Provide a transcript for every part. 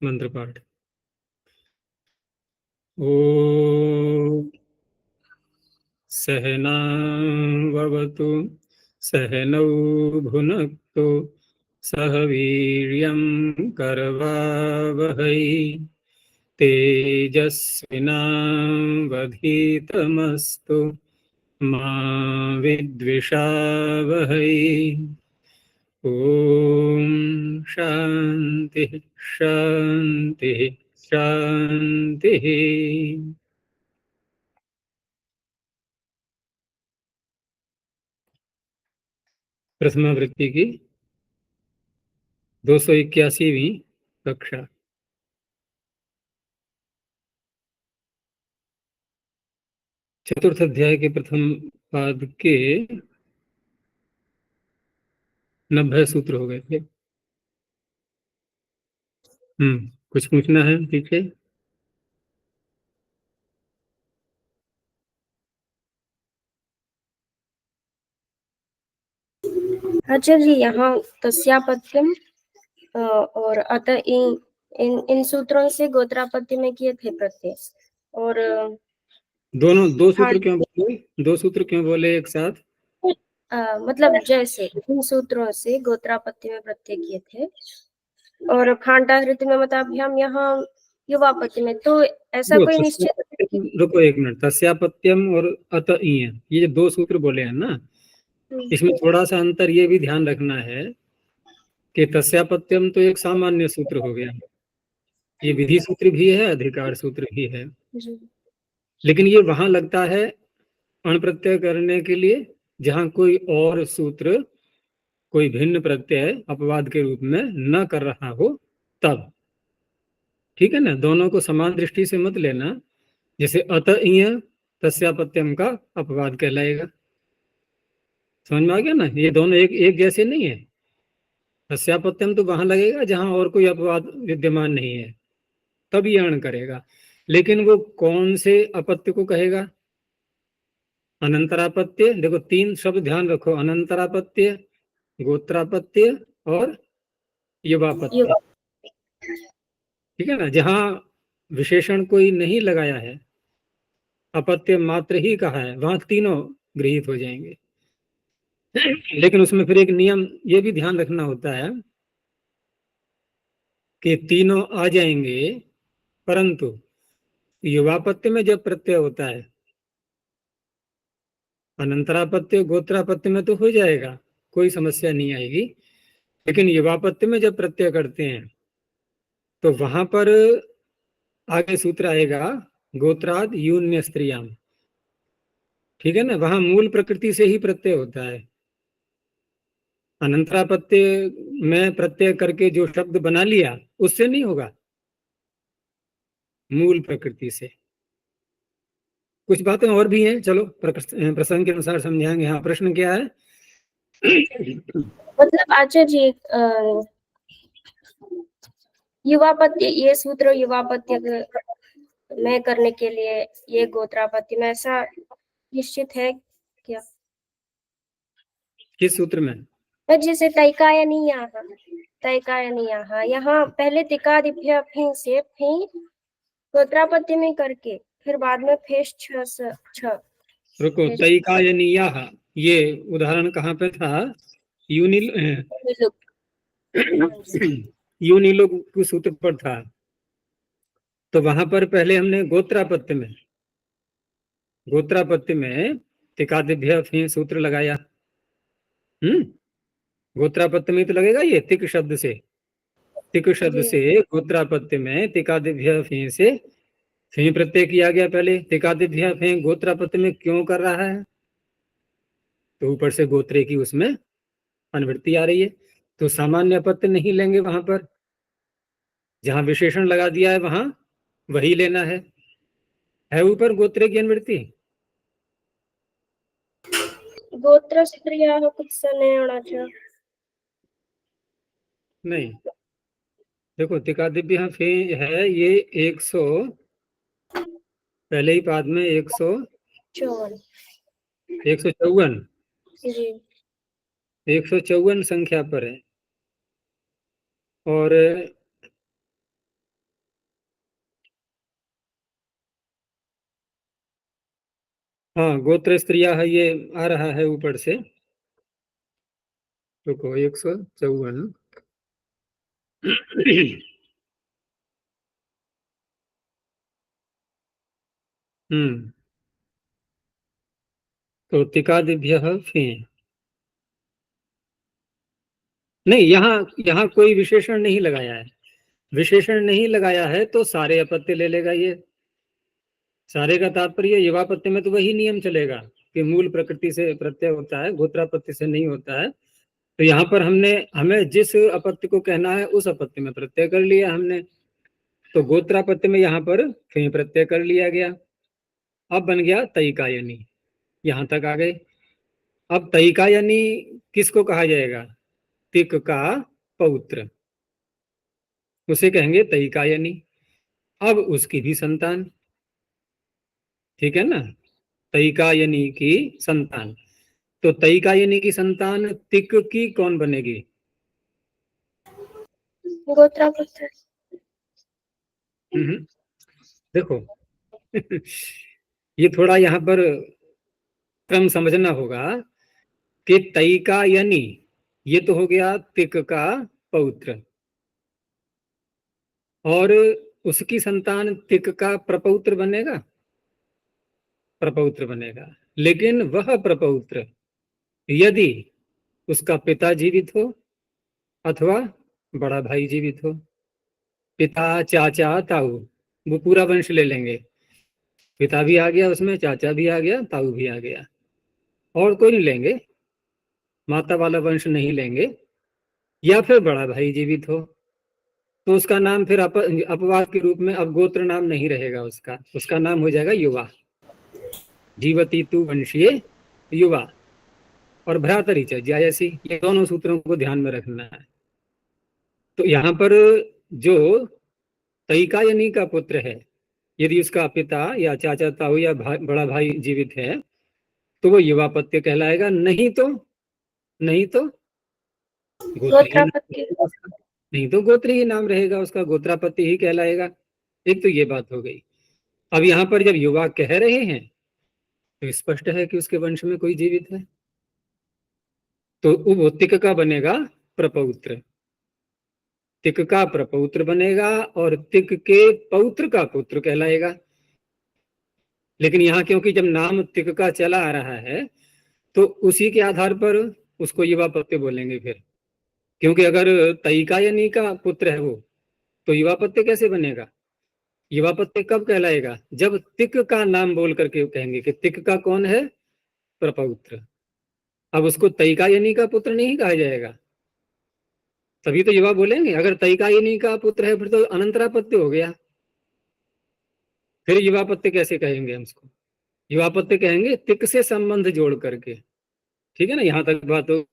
मंत्र पाठ। ओम सहनावतु सहनौ भुनक्तु सह वीर्यं करवावहै तेजस्विनावधीतमस्तु मा विद्विषावहै। ओम शांति शांति शांति। प्रथमा वृत्ति की 281वीं कक्षा। चतुर्थ अध्याय के प्रथम पाद के 90 सूत्र हो गए थे। कुछ पूछना है पीछे? आचार्य जी, यहाँ तस्यापत्यम और अतः इन सूत्रों से गोत्रापत्ति में किए थे प्रत्यय। और दोनों दो सूत्र क्यों बोले? दो सूत्र क्यों बोले एक साथ? मतलब जैसे इन सूत्रों से गोत्रापत्ति में प्रत्यय किए थे और खांडाहृति में मताभ्याम यहाँ युवापत्ति में, तो ऐसा कोई निश्चित। रुको एक मिनट। तस्यापत्यम और अतईय, ये दो सूत्र बोले हैं ना, इसमें थोड़ा सा अंतर ये भी ध्यान रखना है कि तस्यापत्यम तो एक सामान्य सूत्र हो गया, ये विधि सूत्र भी है, अधिकार सूत्र भी है, लेकिन ये वहां लगता है अण प्रत्यय करने के लिए जहां कोई और सूत्र कोई भिन्न प्रत्यय अपवाद के रूप में न कर रहा हो तब। ठीक है ना, दोनों को समान दृष्टि से मत लेना। जैसे अतईय तस्यापत्यम का अपवाद कहलाएगा। समझ में आ गया ना? ये दोनों एक एक जैसे नहीं है। तस्यापत्यम तो वहां लगेगा जहां और कोई अपवाद विद्यमान नहीं है, तब ये अण करेगा। लेकिन वो कौन से अपत्य को कहेगा? अनंतरापत्य। देखो तीन शब्द ध्यान रखो, अनंतरापत्य, गोत्रापत्य और युवापत्य। ठीक है ना, जहां विशेषण कोई नहीं लगाया है, अपत्य मात्र ही कहा है, वहां तीनों गृहीत हो जाएंगे। लेकिन उसमें फिर एक नियम ये भी ध्यान रखना होता है कि तीनों आ जाएंगे, परंतु युवापत्य में जब प्रत्यय होता है, अनंतरापत्य गोत्रापत्य में तो हो जाएगा, कोई समस्या नहीं आएगी। लेकिन युवापत्य में जब प्रत्यय करते हैं तो वहां पर आगे सूत्र आएगा गोत्राद यून्य स्त्रियाम। ठीक है ना, वहां मूल प्रकृति से ही प्रत्यय होता है। अनंतरापत्य में प्रत्यय करके जो शब्द बना लिया उससे नहीं होगा, मूल प्रकृति से। कुछ बातें और भी हैं, चलो प्रसंग के अनुसार समझाएंगे। हाँ, प्रश्न क्या है? मतलब आचार्य जी, युवापत्य, ये सूत्र युवापत्य में करने के लिए ये गोत्रापत्य में ऐसा निश्चित है क्या? किस सूत्र में? जैसे तैकायनीयाः यहाँ पहले तिकादिभ्य फिं से फिं गोत्रापत्य में करके फिर बाद में फेश छ। रुको, तैकायनीयाः, ये उदाहरण कहाँ पे था? यूनिलो के सूत्र पर था। तो वहां पर पहले हमने गोत्रापत्य में तिकादिभ्य फिं सूत्र लगाया। गोत्रापत्य में तो लगेगा ये तिक शब्द से, तिक शब्द से गोत्रापत्य में तिकादिभ्य फिं से फिं प्रत्यय किया गया। पहले तिकादिभ्य फिं गोत्रापत्य में क्यों कर रहा है? तो ऊपर से गोत्रे की उसमें अनुवृत्ति आ रही है, तो सामान्य अपत्य नहीं लेंगे वहां पर। जहां विशेषण लगा दिया है वहां वही लेना है ऊपर गोत्रे की अनुवृत्ति। गोत्र स्त्रियाः कुछ नहीं होना चाहिए। नहीं, देखो तिकादिभ्य फे है ये 100, पहले ही पाद में 154 154 संख्या पर है। और हाँ, गोत्र स्त्रिया है, ये आ रहा है ऊपर से। रुको, 154। हम्म। तो तिकादिभ्य फे। नहीं, यहाँ यहाँ कोई विशेषण नहीं लगाया है। विशेषण नहीं लगाया है तो सारे अपत्य ले लेगा ये। सारे का तात्पर्य युवापत्य में तो वही नियम चलेगा कि मूल प्रकृति से प्रत्यय होता है, गोत्रापत्य से नहीं होता है। तो यहाँ पर हमें जिस अपत्य को कहना है उस अपत्य में प्रत्यय कर लिया हमने। तो गोत्रापत्य में यहाँ पर फे प्रत्यय कर लिया गया। अब बन गया तईकायनी। यहाँ तक आ गए। अब तईकायनी किसको कहा जाएगा? तिक का पौत्र, उसे कहेंगे तईकायनी। अब उसकी भी संतान, ठीक है ना, तईकायनी की संतान। तो तईकायनी की संतान तिक की कौन बनेगी? गोत्रापत्य। देखो, ये थोड़ा यहाँ पर क्रम समझना होगा कि तईकायनी ये तो हो गया तिक का पौत्र, और उसकी संतान तिक का प्रपौत्र बनेगा, प्रपौत्र बनेगा। लेकिन वह प्रपौत्र यदि उसका पिता जीवित हो अथवा बड़ा भाई जीवित हो, पिता चाचा ताऊ, वो पूरा वंश ले लेंगे। पिता भी आ गया उसमें, चाचा भी आ गया, ताऊ भी आ गया, और कोई नहीं लेंगे, माता वाला वंश नहीं लेंगे। या फिर बड़ा भाई जीवित हो तो उसका नाम फिर अपवाद के रूप में अब गोत्र नाम नहीं रहेगा, उसका नाम हो जाएगा युवा। जीवती तु वंशीय युवा। और भ्रातरी च ज्यायसी, ये दोनों सूत्रों को ध्यान में रखना है। तो यहाँ पर जो तईकायनी का पुत्र है, यदि उसका पिता या चाचा ताऊ या बड़ा भाई जीवित है तो वो युवापत्य कहलाएगा। नहीं तो गोत्रापत्य। नहीं तो गोत्र ही नाम रहेगा उसका, गोत्रापत्य ही कहलाएगा। एक तो ये बात हो गई। अब यहाँ पर जब युवा कह रहे हैं तो स्पष्ट है कि उसके वंश में कोई जीवित है, तो वो तिक का बनेगा प्रपौत्र। तिक का प्रपौत्र बनेगा और तिक के पौत्र का पुत्र कहलाएगा। लेकिन यहाँ क्योंकि जब नाम तिक का चला आ रहा है तो उसी के आधार पर उसको युवापत्य बोलेंगे फिर। क्योंकि अगर तईकायनी का पुत्र है वो, तो युवापत्य कैसे बनेगा? युवापत्य कब कहलाएगा? जब तिक का नाम बोल करके कहेंगे कि तिक का कौन है? प्रपौत्र। अब उसको तईकायनी का पुत्र नहीं कहा जाएगा, तभी तो युवा बोलेंगे। अगर तईकायनी का पुत्र है फिर तो अनंतरापत्य हो गया, फिर युवापत्य कैसे कहेंगे हम उसको? युवापत्य कहेंगे तिक से संबंध जोड़ करके। ठीक है ना, यहां तक बात हो।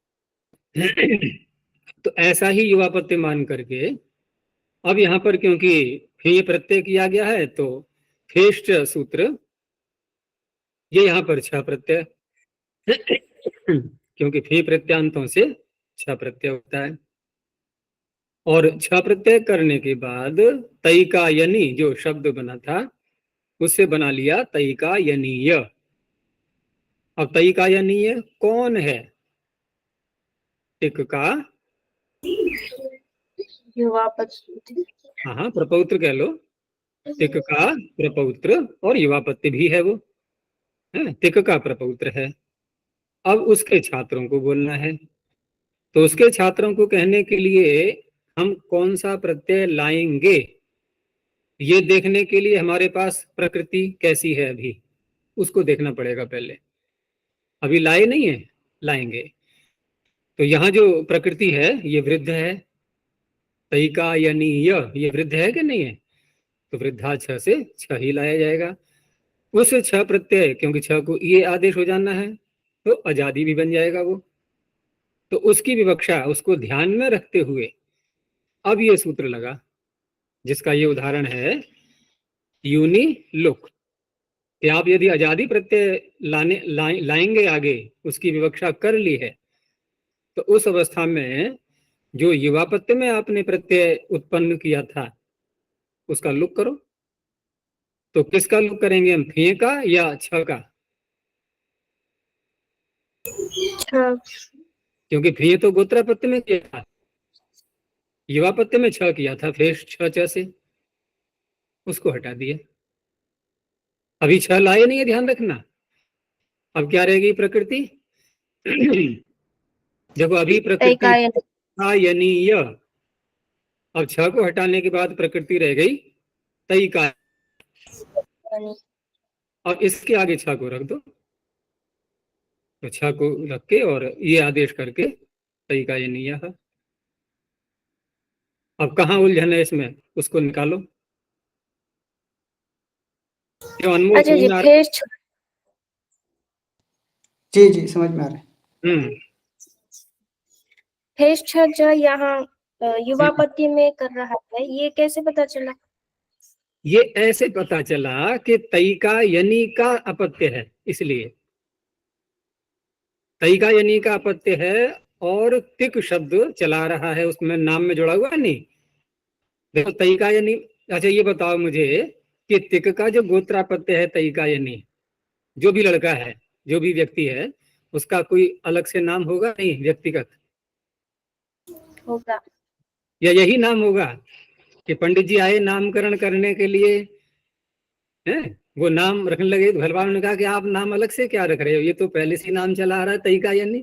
तो ऐसा ही युवापत्य मान करके अब यहाँ पर क्योंकि फे प्रत्यय किया गया है तो फेष्ट सूत्र, ये यहाँ पर छ प्रत्यय, क्योंकि फे प्रत्यांतों से छ प्रत्यय होता है। और छ प्रत्यय करने के बाद तईकायनी जो शब्द बना था उससे बना लिया तईकायनीय। अब तईकायनीय कौन है? टिक का, युवापत्य। हाँ प्रपौत्र कह लो, टिक का प्रपौत्र, और युवापत्य भी है वो, है टिक का प्रपौत्र है। अब उसके छात्रों को बोलना है, तो उसके छात्रों को कहने के लिए हम कौन सा प्रत्यय लाएंगे, ये देखने के लिए हमारे पास प्रकृति कैसी है अभी उसको देखना पड़ेगा पहले। अभी लाए नहीं है, लाएंगे। तो यहाँ जो प्रकृति है ये वृद्ध है, तईकायनीय ये वृद्ध है कि नहीं है? तो वृद्धा छ से छ ही लाया जाएगा। उस छ प्रत्यय, क्योंकि छ को ये आदेश हो जाना है तो आजादी भी बन जाएगा वो। तो उसकी विवक्षा, उसको ध्यान में रखते हुए अब ये सूत्र लगा, जिसका ये उदाहरण है यूनि लुक। कि आप यदि आजादी प्रत्यय लाएंगे आगे, उसकी विवक्षा कर ली है, तो उस अवस्था में जो युवापत्य में आपने प्रत्यय उत्पन्न किया था उसका लुक करो। तो किसका लुक करेंगे हम, फे का या छ का? हाँ, क्योंकि फे तो गोत्रापत्य में किया था, युवापत्य में छ किया था, फेश छ च से, उसको हटा दिया। अभी छ लाए नहीं है, ध्यान रखना। अब क्या रहेगी प्रकृति? देखो अभी प्रकृति तैकायन था यानी य, अब छ को हटाने के बाद प्रकृति रह गई तई का। अब इसके आगे छ को रख दो, तो छ को रख के और ये आदेश करके तई का यानी यह। अब कहाँ उलझन है इसमें, उसको निकालो। क्यों अनमोल, अच्छा समझ जी, में आ रहा फेस जी जी समझ में आ रहा है। है? फेस छ यहाँ युवापत्ति में कर रहा है, ये कैसे पता चला? ये ऐसे पता चला कि तई का यानी का अपत्य है, इसलिए तई का यानी का अपत्य है, और तिक शब्द चला रहा है, उसमें नाम में जुड़ा हुआ है नहीं। देखो तई का यानी, अच्छा ये बताओ मुझे कि तिक का जो गोत्रापत्य है तई का यानी, जो भी लड़का है, जो भी व्यक्ति है, उसका कोई अलग से नाम होगा नहीं व्यक्तिगत, होगा। या यही नाम होगा कि पंडित जी आए नामकरण करने के लिए, हैं, वो नाम रखने लगे, तो घर वालों ने कहा कि आप नाम अलग से क्या रख रहे हो, ये तो पहले से ही नाम चला आ रहा है तई का यानी,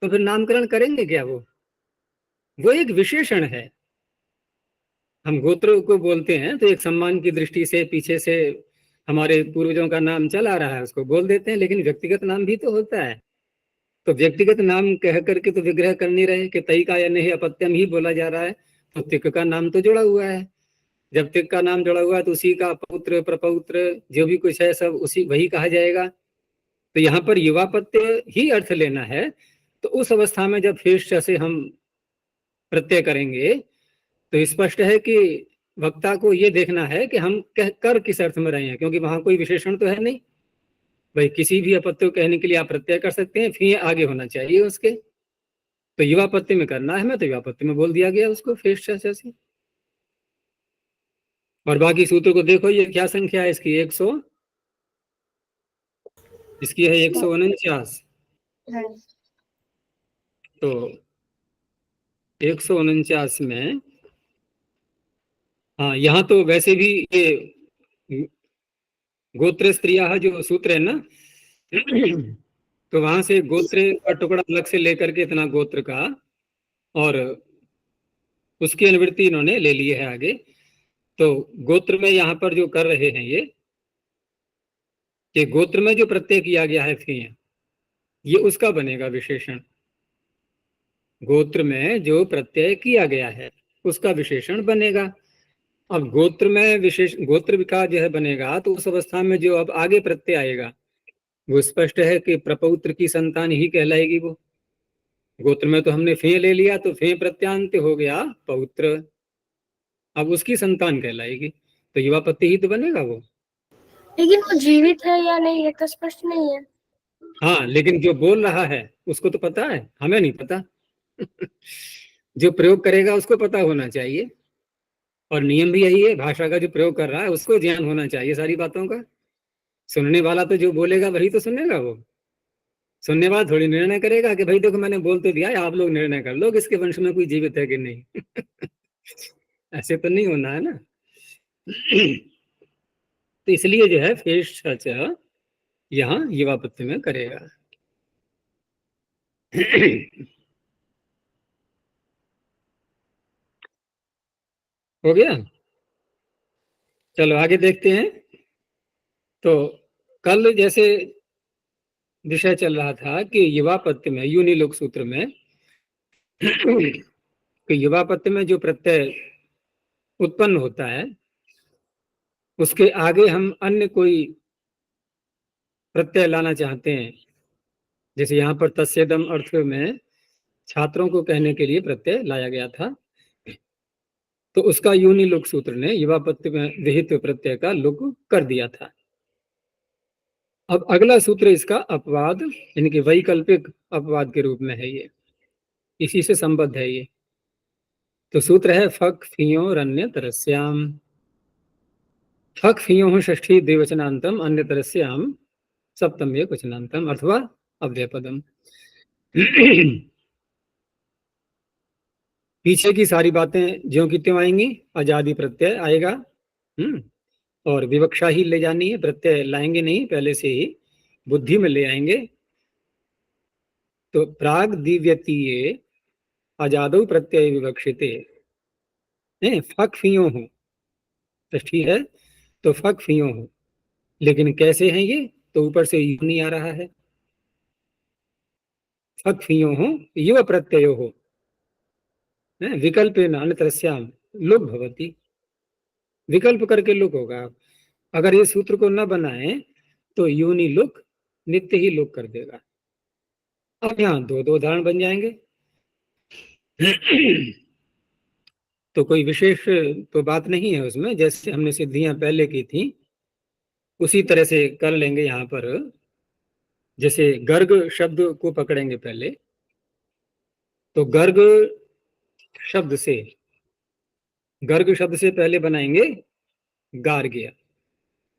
तो फिर नामकरण करेंगे क्या? वो एक विशेषण है। हम गोत्र को बोलते हैं तो एक सम्मान की दृष्टि से पीछे से हमारे पूर्वजों का नाम चला रहा है, उसको बोल देते हैं, लेकिन व्यक्तिगत नाम भी तो होता है। तो व्यक्तिगत नाम कह करके तो विग्रह कर नहीं रहे कि तई का या नहीं अपत्यम ही बोला जा रहा है, तो तिक का नाम तो जुड़ा हुआ है। जब तिक का नाम जुड़ा हुआ है तो उसी का पौत्र प्रपौत्र जो भी कुछ है सब उसी वही कहा जाएगा। तो यहाँ पर युवापत्य ही अर्थ लेना है, तो उस अवस्था में जब फेश से हम प्रत्यय करेंगे तो स्पष्ट है कि वक्ता को ये देखना है कि हम कर किस अर्थ में रहे हैं, क्योंकि वहां कोई विशेषण तो है नहीं। भाई किसी भी अपत्य को कहने के लिए आप प्रत्यय कर सकते हैं, फिर आगे होना चाहिए उसके। तो युवापत्य में करना है, मैं तो युवापत्य में बोल दिया गया उसको फेश से। और बाकी सूत्र को देखो, ये क्या संख्या है इसकी? 100, इसकी है 149। हाँ, तो 149 में, हाँ यहाँ तो वैसे भी ये गोत्र स्त्रिया जो सूत्र है ना, तो वहां से गोत्र का टुकड़ा अलग से लेकर के इतना गोत्र का, और उसकी अनुवृत्ति इन्होंने ले ली है आगे। तो गोत्र में यहाँ पर जो कर रहे हैं ये, कि गोत्र में जो प्रत्यय किया गया है फी, ये उसका बनेगा विशेषण। गोत्र में जो प्रत्यय किया गया है उसका विशेषण बनेगा। अब गोत्र में विशेष गोत्र का जो है बनेगा, तो उस अवस्था में जो अब आगे प्रत्यय आएगा वो स्पष्ट है कि प्रपौत्र की संतान ही कहलाएगी वो। गोत्र में तो हमने फे ले लिया, तो फे प्रत्यांत हो गया पौत्र, अब उसकी संतान कहलाएगी, तो युवापत्ति ही तो बनेगा वो। लेकिन वो जीवित है या नहीं ये तो स्पष्ट नहीं है। हाँ, लेकिन जो बोल रहा है उसको तो पता है, हमें नहीं पता। जो प्रयोग करेगा उसको पता होना चाहिए, और नियम भी यही है, भाषा का जो प्रयोग कर रहा है उसको ज्ञान होना चाहिए सारी बातों का। सुनने वाला तो जो बोलेगा वही तो सुनेगा, वो सुनने वाला थोड़ी निर्णय करेगा कि भाई देखो मैंने बोल तो दिया है, आप लोग निर्णय कर लो कि इसके वंश में कोई जीवित है कि नहीं। ऐसे तो नहीं होना है ना। तो इसलिए जो है फेश यहाँ युवापत्ति में करेगा। हो गया, चलो आगे देखते हैं। तो कल जैसे विषय चल रहा था कि युवापत्ति में यूनिलोक सूत्र में कि युवापत्ति में जो प्रत्यय उत्पन्न होता है उसके आगे हम अन्य कोई प्रत्यय लाना चाहते हैं, जैसे यहाँ पर तस्येदम अर्थ में छात्रों को कहने के लिए प्रत्यय लाया गया था, तो उसका यूनिलोक सूत्र ने युवापत्ति में विहित प्रत्यय का लोक कर दिया था। अब अगला सूत्र इसका अपवाद यानी कि वैकल्पिक अपवाद के रूप में है, ये इसी से संबद्ध है ये। तो सूत्र है फक फियो रन्य तरस्याम। फक फियो षष्ठी द्विवचनांतम अन्य तरस्याम सप्तम वचनांतम, अथवा अव्ययपदम। पीछे की सारी बातें ज्यों की त्यों आएंगी, आजादी प्रत्यय आएगा। और विवक्षा ही ले जानी है, प्रत्यय लाएंगे नहीं, पहले से ही बुद्धि में ले आएंगे। तो प्राग दिव्यतीये आजादो प्रत्यय विवक्षिते, फक फियो हो, तो ठीक है, तो फक फियो हो, लेकिन कैसे हैं ये, तो ऊपर से यू नहीं आ रहा है। फक फियो हो युव प्रत्ययो हो, विकल्प अन्यतरस्याम लुक भवति, विकल्प करके लुक होगा। अगर ये सूत्र को न बनाए तो यूनि लुक नित्य ही लुक कर देगा। अब यहाँ दो दो उदाहरण बन जाएंगे। तो कोई विशेष तो बात नहीं है उसमें, जैसे हमने सिद्धियां पहले की थी उसी तरह से कर लेंगे यहाँ पर। जैसे गर्ग शब्द को पकड़ेंगे पहले, तो गर्ग शब्द से, गर्ग शब्द से पहले बनाएंगे गार्ग्य।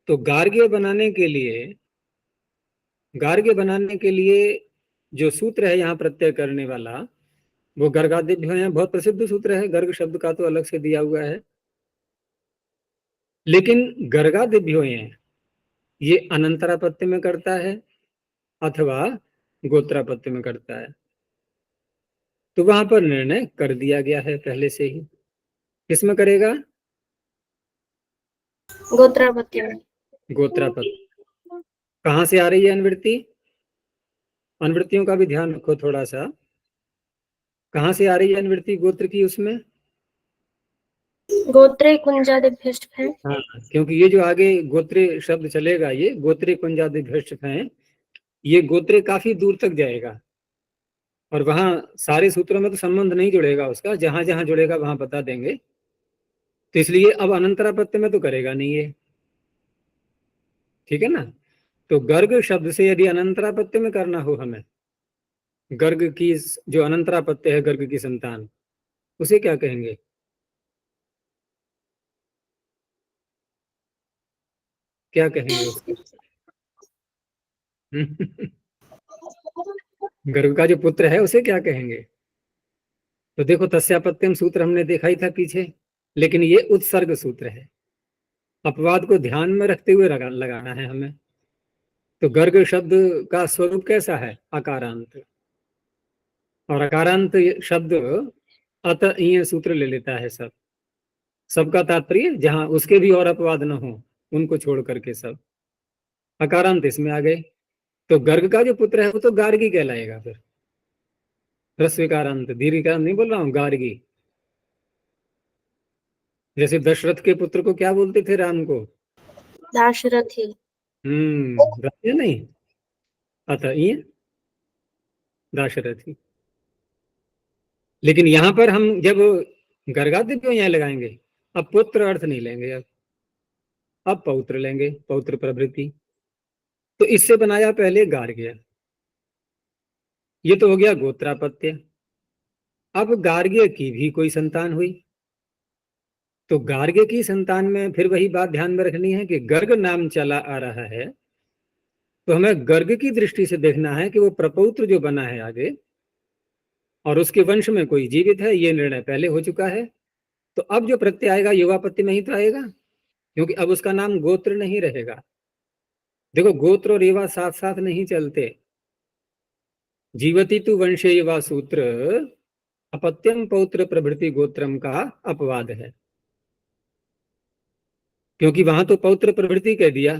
तो गार्ग्य बनाने के लिए, गार्ग्य बनाने के लिए जो सूत्र है यहाँ प्रत्यय करने वाला, वो गर्गादिभ्यो है, बहुत प्रसिद्ध सूत्र है। गर्ग शब्द का तो अलग से दिया हुआ है, लेकिन गर्गादिभ्यो है ये अनंतरापत्य में करता है अथवा गोत्रापत्य में करता है। तो वहां पर निर्णय कर दिया गया है पहले से ही। किसमें करेगा? गोत्रापत्य में। गोत्रापत्य। कहां से आ रही है अनवृत्ति? अनवृत्तियों का भी ध्यान रखो थोड़ा सा। कहां से आ रही है अनवृत्ति गोत्र की? उसमें गोत्रे कुंजादिभ्यष्ट है। हाँ, क्योंकि ये जो आगे गोत्रे शब्द चलेगा, ये गोत्रे कुंजादिभ्यष्ट है, ये गोत्रे काफी दूर तक जाएगा और वहां सारे सूत्रों में तो संबंध नहीं जुड़ेगा उसका, जहां जहां जुड़ेगा वहां बता देंगे। तो इसलिए अब अनंतरापत्य में तो करेगा नहीं ये, ठीक है ना। तो गर्ग शब्द से यदि अनंतरापत्य में करना हो हमें, गर्ग की जो अनंतरापत्य है, गर्ग की संतान, उसे क्या कहेंगे? क्या कहेंगे उसको? गर्ग का जो पुत्र है उसे क्या कहेंगे? तो देखो, तस्यापत्यम सूत्र हमने देखा ही था पीछे, लेकिन ये उत्सर्ग सूत्र है, अपवाद को ध्यान में रखते हुए लगाना है हमें। तो गर्ग शब्द का स्वरूप कैसा है? अकारांत। और अकारांत शब्द अत ये सूत्र ले लेता है सब, सबका तात्पर्य जहां उसके भी और अपवाद न हो उनको छोड़ करके सब अकारांत इसमें आ गए। तो गर्ग का जो पुत्र है वो तो गार्गी कहलाएगा फिर। ह्रस्वीकारांत, दीर्घिकारांत नहीं बोल रहा हूं, गार्गी। जैसे दशरथ के पुत्र को क्या बोलते थे? राम को दाशरथी। रथ नहीं, अतः ये दाशरथी। लेकिन यहां पर हम जब गर्गादि को यहाँ लगाएंगे, अब पुत्र अर्थ नहीं लेंगे, अब पौत्र लेंगे, पौत्र प्रभृति। तो इससे बनाया पहले गार्ग्य, ये तो हो गया गोत्रापत्य। अब गार्ग्य की भी कोई संतान हुई, तो गार्ग्य की संतान में फिर वही बात ध्यान में रखनी है कि गर्ग नाम चला आ रहा है, तो हमें गर्ग की दृष्टि से देखना है कि वो प्रपौत्र जो बना है आगे और उसके वंश में कोई जीवित है, ये निर्णय पहले हो चुका है। तो अब जो प्रत्यय आएगा युवापत्ति में ही तो आएगा, क्योंकि अब उसका नाम गोत्र नहीं रहेगा। देखो, गोत्र और युवा साथ साथ नहीं चलते। जीवती तु वंशे युवा सूत्र अपत्यम पौत्र प्रभृति गोत्रम का अपवाद है, क्योंकि वहां तो पौत्र प्रभृति कह दिया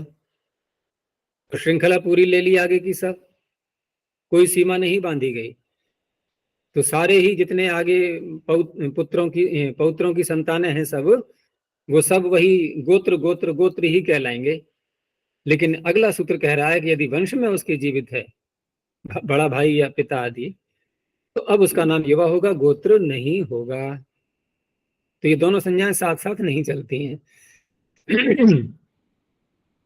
तो श्रृंखला पूरी ले ली आगे की, सब कोई सीमा नहीं बांधी गई। तो सारे ही जितने आगे पौत्रों की संतानें हैं सब, वो सब वही गोत्र गोत्र गोत्र ही कहलाएंगे। लेकिन अगला सूत्र कह रहा है कि यदि वंश में उसके जीवित है बड़ा भाई या पिता आदि, तो अब उसका नाम युवा होगा, गोत्र नहीं होगा। तो ये दोनों संज्ञाएं साथ साथ नहीं चलती हैं।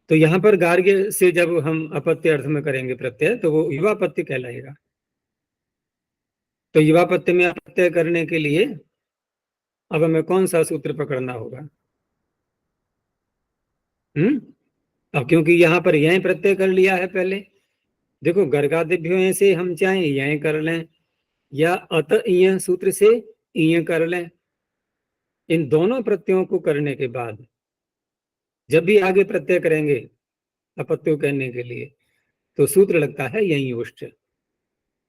तो यहां पर गार्ग्य से जब हम अपत्य अर्थ में करेंगे प्रत्यय, तो वो युवापत्य कहलाएगा। तो युवापत्य में अपत्य करने के लिए अब हमें कौन सा सूत्र पकड़ना होगा? अब क्योंकि यहां पर यह प्रत्यय कर लिया है पहले, देखो गर्गादिभ्यो से हम चाहे यह कर लें या अत इय सूत्र से इय कर लें। इन दोनों प्रत्ययों को करने के बाद जब भी आगे प्रत्यय करेंगे अपत्य कहने के लिए तो सूत्र लगता है यही ओष्ठ।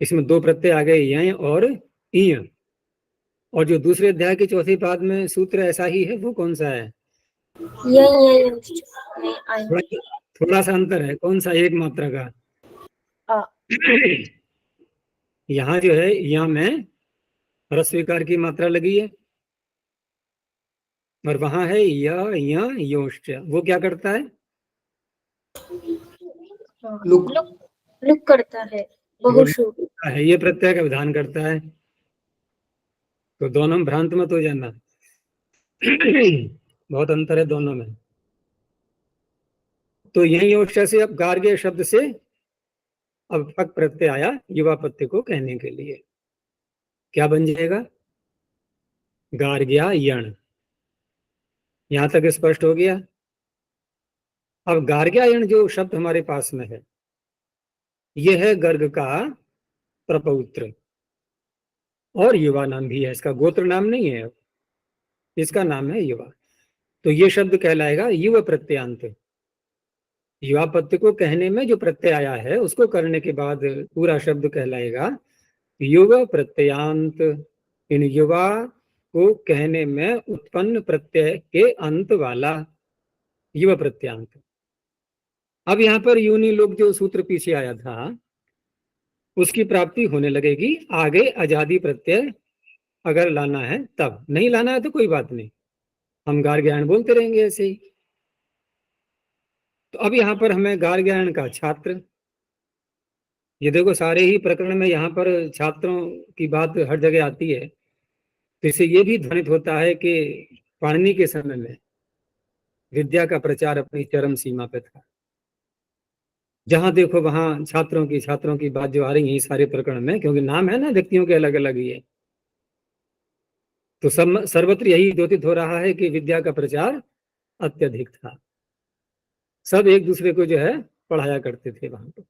इसमें दो प्रत्यय आ गए यय और इय। और जो दूसरे अध्याय के चौथे पाद में सूत्र ऐसा ही है वो कौन सा है? थोड़ा सा अंतर है। कौन सा? एक मात्रा का। यहाँ जो है यहाँ में रस विकार की मात्रा लगी है और वहां है योष्ट। वो क्या करता है? लुक लुक करता है, बहुशु है, ये प्रत्यय का विधान करता है। तो दोनों में भ्रांत मत हो जाना। बहुत अंतर है दोनों में। तो यही योष्ट से अब गार्ग्य शब्द से अब फक प्रत्यय आया युवा प्रत्यय को कहने के लिए। क्या बन जाएगा? गार्ग्या यण। यहां तक स्पष्ट हो गया। अब गार्ग्यायण जो शब्द हमारे पास में है यह है गर्ग का प्रपौत्र और युवा नाम भी है। इसका गोत्र नाम नहीं है, इसका नाम है युवा। तो ये शब्द कहलाएगा युवा प्रत्ययांत। युवा प्रत्यय को कहने में जो प्रत्यय आया है उसको करने के बाद पूरा शब्द कहलाएगा युवा प्रत्ययांत। इन युवा को कहने में उत्पन्न प्रत्यय के अंत वाला युवा प्रत्यांत। अब यहाँ पर यूनि लोग जो सूत्र पीछे आया था उसकी प्राप्ति होने लगेगी आगे आजादी प्रत्यय अगर लाना है तब। नहीं लाना है तो कोई बात नहीं, हम गार्ग्यायण बोलते रहेंगे ऐसे ही। तो अब यहाँ पर हमें गार्ग्यायण का छात्र, ये देखो सारे ही प्रकरण में यहाँ पर छात्रों की बात हर जगह आती है। तो इससे ये भी ध्वनित होता है कि पाणिनि के समय में विद्या का प्रचार अपनी चरम सीमा पे था। जहां देखो वहां छात्रों की बात जो आ रही है इस सारे प्रकरण में, क्योंकि नाम है ना व्यक्तियों के अलग अलग ही है। तो सब सर्वत्र यही द्योतित हो रहा है कि विद्या का प्रचार अत्यधिक था। सब एक दूसरे को जो है पढ़ाया करते थे वहां पर।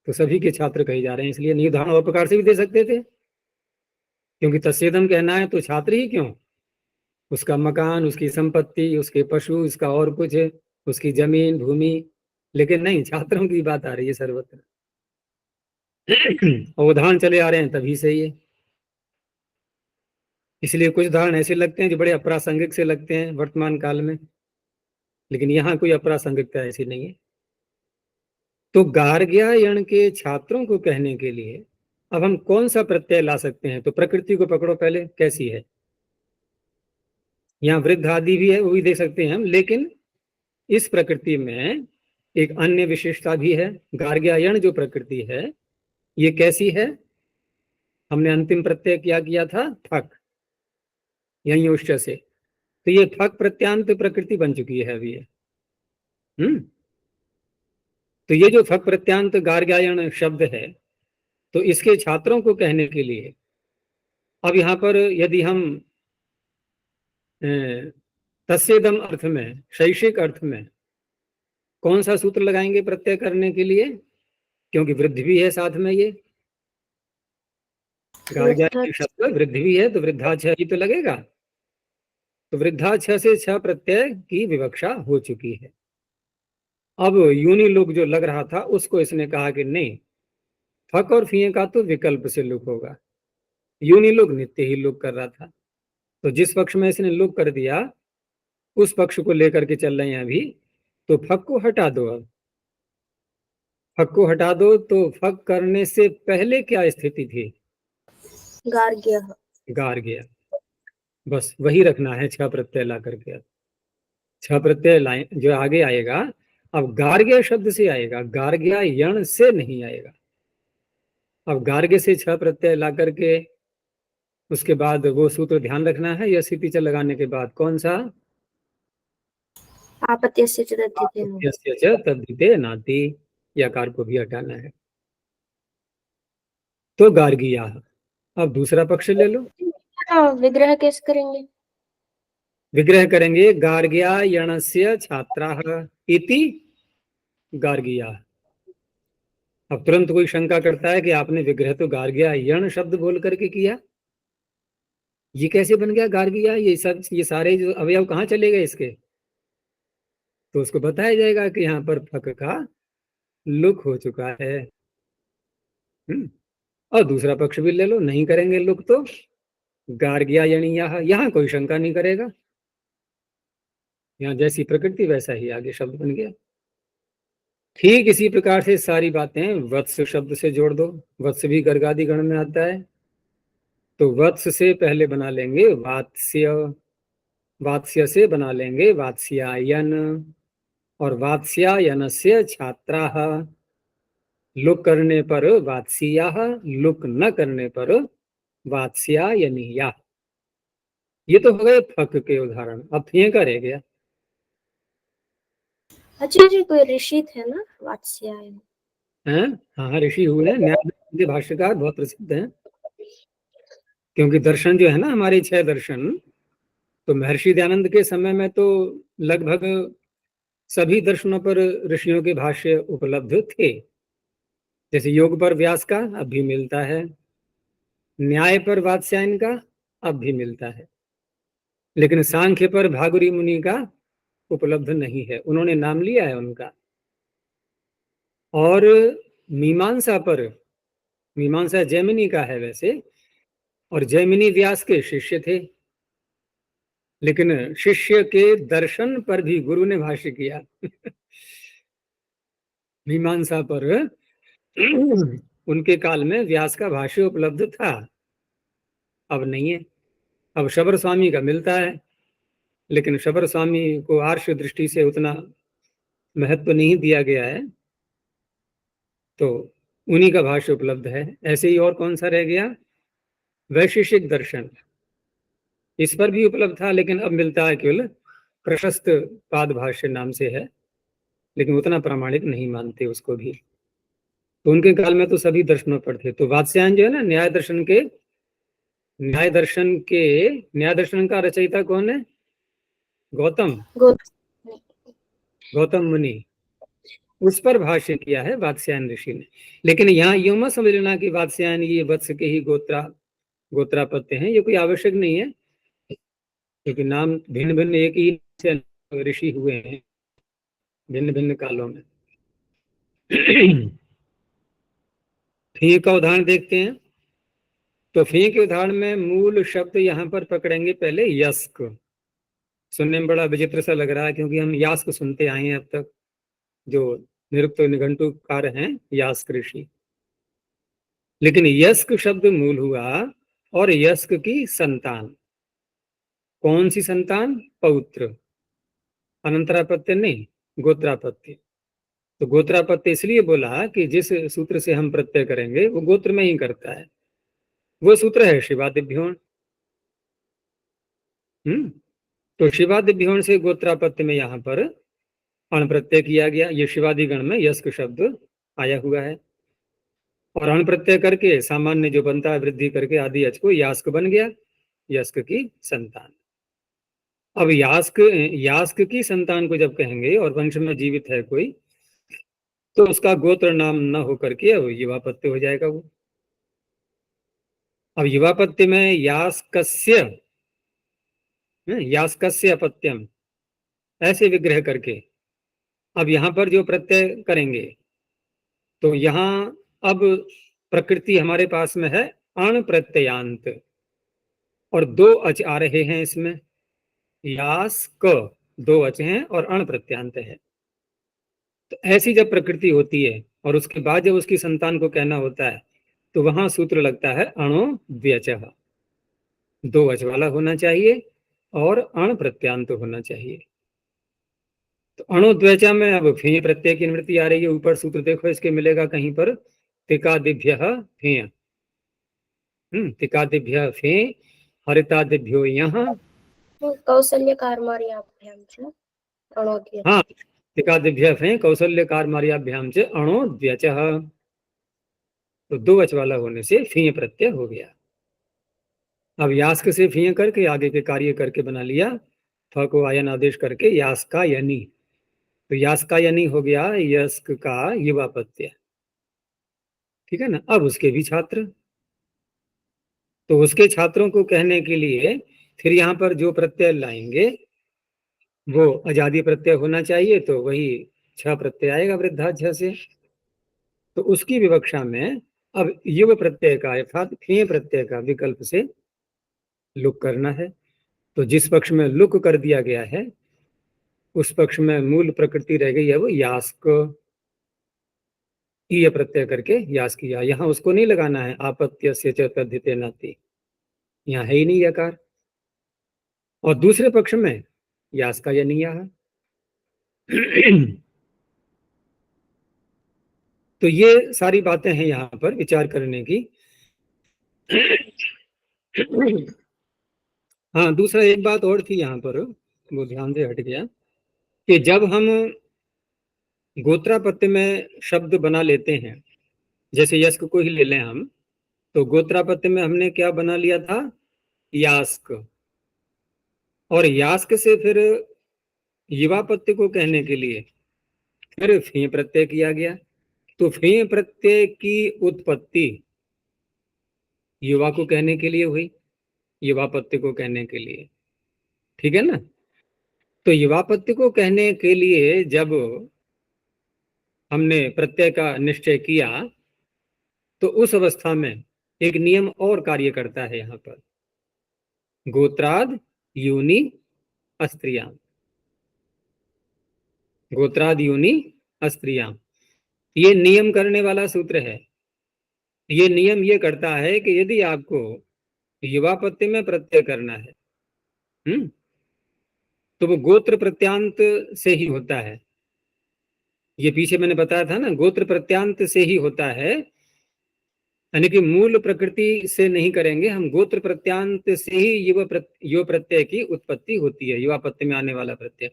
तो सभी के छात्र कहे जा रहे हैं, इसलिए निर्धारण और प्रकार से भी दे सकते थे, क्योंकि तत्सेदम कहना है तो छात्र ही क्यों, उसका मकान, उसकी संपत्ति, उसके पशु, उसका और कुछ, उसकी जमीन भूमि। लेकिन नहीं, छात्रों की बात आ रही है सर्वत्र। और उदाहरण चले आ रहे हैं तभी से ये। इसलिए कुछ उदाहरण ऐसे लगते हैं जो बड़े अप्रासंगिक से लगते हैं वर्तमान काल में, लेकिन यहाँ कोई अप्रासंगिकता ऐसी नहीं है। तो गार्ग्यायण के छात्रों को कहने के लिए अब हम कौन सा प्रत्यय ला सकते हैं? तो प्रकृति को पकड़ो पहले, कैसी है। यहाँ वृद्ध आदि भी है, वो भी दे सकते हैं हम, लेकिन इस प्रकृति में एक अन्य विशेषता भी है। गार्ग्यायण जो प्रकृति है ये कैसी है? हमने अंतिम प्रत्यय क्या किया था? फक, यही उष्ट से। तो ये फक प्रत्यांत प्रकृति बन चुकी है अभी ये। तो ये जो फक प्रत्यांत गार्ग्यायण शब्द है, तो इसके छात्रों को कहने के लिए अब यहाँ पर यदि हम तस्सेदम अर्थ में, शैक्षिक अर्थ में कौन सा सूत्र लगाएंगे प्रत्यय करने के लिए? क्योंकि वृद्धि भी है साथ में, ये गार्ग्यायण शब्द वृद्धि भी है, तो वृद्धाक्ष ही तो लगेगा। तो वृद्धाक्ष से छ प्रत्यय की विवक्षा हो चुकी है। अब यूनि लोग जो लग रहा था उसको इसने कहा कि नहीं, फक और फिये का तो विकल्प से लुक होगा। यूनि लोग नित्य ही लोग कर रहा था, तो जिस पक्ष में इसने लोक कर दिया उस पक्ष को लेकर के चल रहे हैं अभी। तो फक को हटा दो। अब फक को हटा दो तो फक करने से पहले क्या स्थिति थी? गार्ग्य। बस वही रखना है, छह प्रत्यय ला करके। अब छह प्रत्यय लाए जो आगे आएगा अब गार्ग्य शब्द से आएगा, गार्ग्यायण से नहीं आएगा। अब गार्ग्य से छह प्रत्यय ला करके उसके बाद वो सूत्र ध्यान रखना है, यह स्थिति च लगाने के बाद कौन सा? आपत्यस्य च तद्धिते नाति, यकार को भी हटाना है। तो गार्गिया। अब दूसरा पक्ष ले लो। विग्रह कैसे करेंगे? विग्रह करेंगे गार्ग्यायणस्य छात्राः इति गार्गिया। अब तुरंत कोई शंका करता है कि आपने विग्रह तो गार्ग्या यण शब्द बोल करके किया, ये कैसे बन गया गार्ग्या, ये सारे जो अवयव कहाँ चले गए इसके? तो उसको बताया जाएगा कि यहाँ पर फक का लुक हो चुका है। और दूसरा पक्ष भी ले लो, नहीं करेंगे लुक तो गार्ग्या यणी यहाँ कोई शंका नहीं करेगा, यहाँ जैसी प्रकृति वैसा ही आगे शब्द बन गया। ठीक इसी प्रकार से सारी बातें वत्स शब्द से जोड़ दो, वत्स भी गर्गादि गण में आता है, तो वत्स से पहले बना लेंगे वात्स्य, वात्स्य से बना लेंगे वात्स्यायन, और वात्स्यायन से छात्राः, लुक करने पर वात्स्याः, लुक न करने पर वात्स्यायनीयाः। ये तो हो गए फक के उदाहरण, अब फिर का रह गया। अच्छा जी, कोई ऋषि थे ना वात्स्यायन? हैं? हाँ ऋषि हुए हैं, न्याय के भाष्यकार बहुत प्रसिद्ध हैं, क्योंकि दर्शन जो है ना हमारे 6 दर्शन, तो महर्षि दयानंद के समय में तो लगभग सभी दर्शनों पर ऋषियों के भाष्य उपलब्ध थे। जैसे योग पर व्यास का अब भी मिलता है, न्याय पर वात्स्यायन का अब भी मिलता है, लेकिन सांख्य पर भागुरी मुनि का उपलब्ध नहीं है, उन्होंने नाम लिया है उनका। और मीमांसा पर, मीमांसा जैमिनी का है वैसे, और जैमिनी व्यास के शिष्य थे, लेकिन शिष्य के दर्शन पर भी गुरु ने भाष्य किया। मीमांसा पर उनके काल में व्यास का भाष्य उपलब्ध था, अब नहीं है। अब शबर स्वामी का मिलता है, लेकिन शबर स्वामी को आर्ष दृष्टि से उतना महत्व नहीं दिया गया है, तो उन्हीं का भाष्य उपलब्ध है। ऐसे ही और कौन सा रह गया? वैशेषिक दर्शन, इस पर भी उपलब्ध था, लेकिन अब मिलता है केवल प्रशस्त पाद भाष्य नाम से है, लेकिन उतना प्रामाणिक नहीं मानते उसको भी। तो उनके काल में तो सभी दर्शनों पर थे। तो वात्स्यायन जो है ना, न्याय दर्शन का रचयिता कौन है? गौतम मुनि, उस पर भाष्य किया है वात्स्यायन ऋषि ने। लेकिन यहाँ यूं मत समझ लेना कि वात्स्यायन ये वत्स के ही गोत्रापत्य हैं, ये कोई आवश्यक नहीं है, क्योंकि नाम भिन्न भिन्न एक ही ऋषि हुए हैं भिन्न भिन्न कालों में। फी का उदाहरण देखते हैं। तो फी के उदाहरण में मूल शब्द यहाँ पर पकड़ेंगे पहले यस्क। सुनने में बड़ा विचित्र सा लग रहा है, क्योंकि हम यास्क सुनते आए हैं अब तक, जो निरुक्त निघंटुकार हैं यास्क ऋषि, लेकिन यस्क शब्द मूल हुआ और यस्क की संतान। कौन सी संतान? पौत्र, अनंतरापत्य नहीं, गोत्रापत्य। तो गोत्रापत्य इसलिए बोला कि जिस सूत्र से हम प्रत्यय करेंगे वो गोत्र में ही करता है, वो सूत्र है शिवादिभ्योन। तो शिवादिभ्योन से गोत्रापत्य में यहाँ पर अण प्रत्यय किया गया। ये शिवादिगण में यस्क शब्द आया हुआ है, और अण प्रत्यय करके सामान्य जो बनता है वृद्धि करके आदि अच को यास्क बन गया, यस्क की संतान। अब यास्क की संतान को जब कहेंगे और वंश में जीवित है कोई, तो उसका गोत्र नाम न होकर के अब युवापत्य हो जाएगा वो। अब युवापत्य में यास्कस्य अपत्यम ऐसे विग्रह करके अब यहाँ पर जो प्रत्यय करेंगे, तो यहाँ अब प्रकृति हमारे पास में है अण प्रत्ययांत, और 2 अच आ रहे हैं इसमें, यास्क 2 अच हैं और अण प्रत्यांत है। तो ऐसी जब प्रकृति होती है और उसके बाद जब उसकी संतान को कहना होता है, तो वहां सूत्र लगता है अणो द्व्यचः, 2 अच वाला होना चाहिए और अण प्रत्यांत होना चाहिए। तो अणुद्वैचा में अब फी प्रत्यय की निवृत्ति आ रही है। ऊपर सूत्र देखो, इसके मिलेगा कहीं पर तिकादिभ्य फेय, तिकादिभ्य फे हरितादिभ्यो यहाँ, कौशल्य कार्मार्याभ्याम च अणोद्यच। हाँ, तिकादिभ्य फे कौशल्य कार्मार्याभ्याम च अणोद्व्यचः। तो 2 अच वाला होने से फी प्रत्यय हो गया। अब यास्क से फी करके आगे के कार्य करके बना लिया, फ को आयन आदेश करके यास्का यनी, तो यास्का यनी हो गया यस्क का युवापत्य। ठीक है ना। अब उसके भी छात्र, तो उसके छात्रों को कहने के लिए फिर यहाँ पर जो प्रत्यय लाएंगे वो अजादी प्रत्यय होना चाहिए, तो वही छ प्रत्यय आएगा वृद्धा झ से। तो उसकी विवक्षा में अब युव प्रत्यय का अर्थात फेय प्रत्यय का विकल्प से लुक करना है। तो जिस पक्ष में लुक कर दिया गया है उस पक्ष में मूल प्रकृति रह गई है वो यास्क, ईय प्रत्यय करके यास किया। यहाँ उसको नहीं लगाना है आपत्य से च तद्धिते नाति, यहाँ है ही नहीं यकार। और दूसरे पक्ष में यास का या नहीं है। तो ये सारी बातें हैं यहाँ पर विचार करने की। हाँ, दूसरा एक बात और थी यहाँ पर, वो ध्यान से हट गया, कि जब हम गोत्रापत्य में शब्द बना लेते हैं, जैसे यस्क को ही ले लें हम, तो गोत्रापत्य में हमने क्या बना लिया था, यास्क। और यास्क से फिर युवापत्य को कहने के लिए फिर फेय प्रत्यय किया गया। तो फेय प्रत्यय की उत्पत्ति युवा को कहने के लिए हुई, युवापत्य को कहने के लिए, ठीक है ना। तो युवापत्य को कहने के लिए जब हमने प्रत्यय का निश्चय किया तो उस अवस्था में एक नियम और कार्य करता है यहाँ पर, गोत्राद यूनि अस्त्रियाम, गोत्राद यूनि अस्त्रियाम, ये नियम करने वाला सूत्र है। ये नियम ये करता है कि यदि आपको युवापत्य में प्रत्यय करना है, तो वो गोत्र प्रत्यांत से ही होता है। ये पीछे मैंने बताया था ना, गोत्र प्रत्यांत से ही होता है, यानी कि मूल प्रकृति से नहीं करेंगे हम, गोत्र प्रत्यांत से ही युव प्रत्यय की उत्पत्ति होती है, युवापत्य में आने वाला प्रत्यय।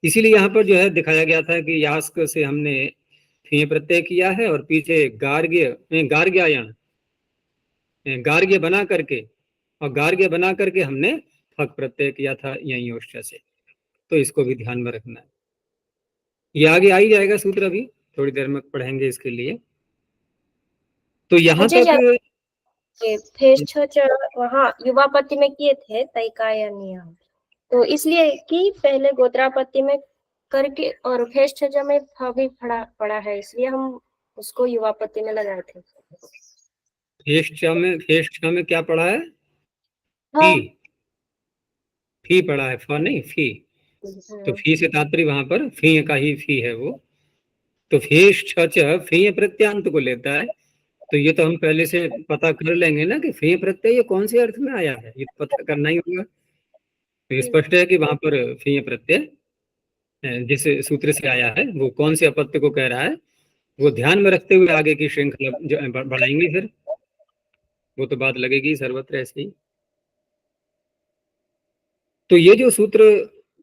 इसीलिए यहाँ पर जो है दिखाया गया था कि यास्क से हमने फेय प्रत्यय किया है और पीछे गार्ग्यायण गार्ग्य बना करके, और गार्ग्य बना करके हमने फक प्रत्यय किया था यही ओष्ठ से। तो इसको भी ध्यान में रखना है। ये आगे आ ही जाएगा सूत्र, अभी थोड़ी देर में पढ़ेंगे इसके लिए। तो यहाँ तक वहाँ युवापत्ति में किए थे तैकाय नियम, तो इसलिए कि पहले गोत्रापत्ति में करके और फेष्ठज में भी पड़ा है, इसलिए हम उसको युवापत्ति में लगाए थे। फेष्ठ में क्या पढ़ा है? फी, फी पढ़ा है, फ नहीं फी। तो फी से तात्पर्य वहां पर फेय का ही फी है वो। तो फेष्ठ फेय प्रत्यांत को लेता है। तो ये तो हम पहले से पता कर लेंगे ना कि फेय प्रत्यय ये कौन से अर्थ में आया है, ये पता करना ही होगा। तो स्पष्ट है कि वहां पर फेय प्रत्यय जिस सूत्र से आया है वो कौन से अपत्य को कह रहा है, वो ध्यान में रखते हुए आगे की श्रृंखला बढ़ाएंगे, फिर वो तो बात लगेगी सर्वत्र ऐसे ही। तो ये जो सूत्र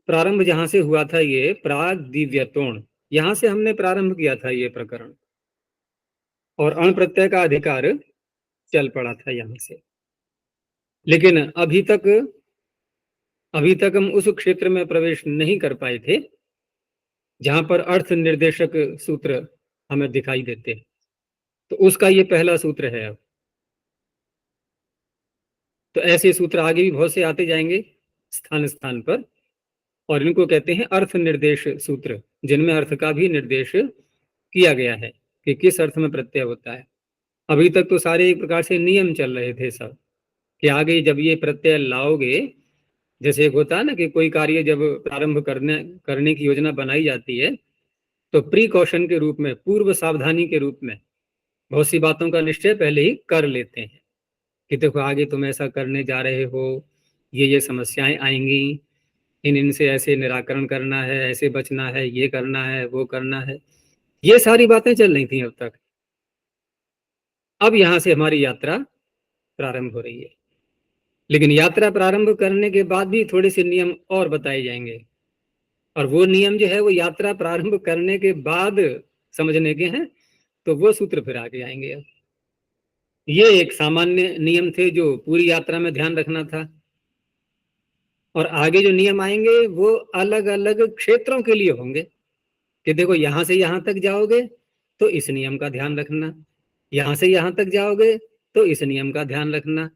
प्रारंभ जहां से हुआ था, ये प्राग दिव्यतोण, यहां से हमने प्रारंभ किया था ये प्रकरण, और अण प्रत्यय का अधिकार चल पड़ा था यहां से। लेकिन अभी तक हम उस क्षेत्र में प्रवेश नहीं कर पाए थे जहां पर अर्थ निर्देशक सूत्र हमें दिखाई देते। तो उसका ये पहला सूत्र है। अब तो ऐसे सूत्र आगे भी बहुत से आते जाएंगे स्थान स्थान पर, और इनको कहते हैं अर्थ निर्देश सूत्र, जिनमें अर्थ का भी निर्देश किया गया है कि किस अर्थ में प्रत्यय होता है। अभी तक तो सारे एक प्रकार से नियम चल रहे थे सब, कि आगे जब ये प्रत्यय लाओगे, जैसे एक होता है ना कि कोई कार्य जब प्रारंभ करने की योजना बनाई जाती है तो प्रिकॉशन के रूप में, पूर्व सावधानी के रूप में बहुत सी बातों का निश्चय पहले ही कर लेते हैं कि देखो आगे तुम ऐसा करने जा रहे हो, ये समस्याएं आएंगी, इनसे ऐसे निराकरण करना है, ऐसे बचना है, ये करना है, वो करना है। ये सारी बातें चल रही थी अब तक। अब यहां से हमारी यात्रा प्रारंभ हो रही है, लेकिन यात्रा प्रारंभ करने के बाद भी थोड़े से नियम और बताए जाएंगे, और वो नियम जो है वो यात्रा प्रारंभ करने के बाद समझने के हैं। तो वो सूत्र फिर आगे आएंगे। अब ये एक सामान्य नियम थे जो पूरी यात्रा में ध्यान रखना था, और आगे जो नियम आएंगे वो अलग अलग क्षेत्रों के लिए होंगे कि देखो यहां से यहां तक जाओगे तो इस नियम का ध्यान रखना, यहां से यहां तक जाओगे तो इस नियम का ध्यान रखना,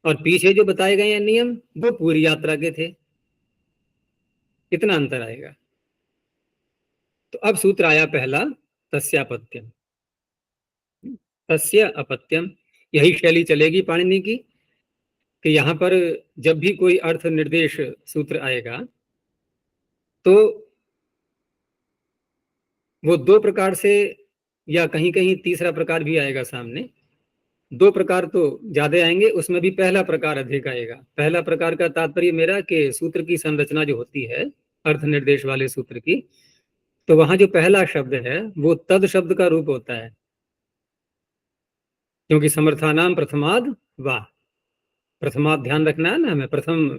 और पीछे जो बताए गए हैं नियम वो पूरी यात्रा के थे, इतना अंतर आएगा। तो अब सूत्र आया पहला, तस्यापत्यम। तस्य अपत्यम, यही शैली चलेगी पाणिनि की, कि यहां पर जब भी कोई अर्थ निर्देश सूत्र आएगा तो वो दो प्रकार से, या कहीं कहीं तीसरा प्रकार भी आएगा सामने। दो प्रकार तो ज्यादा आएंगे, उसमें भी पहला प्रकार अधिक आएगा। पहला प्रकार का तात्पर्य मेरा कि सूत्र की संरचना जो होती है अर्थ निर्देश वाले सूत्र की, तो वहां जो पहला शब्द है वो तद शब्द का रूप होता है, क्योंकि समर्थानाम प्रथमाद वाह, प्रथमाद ध्यान रखना है ना हमें, प्रथम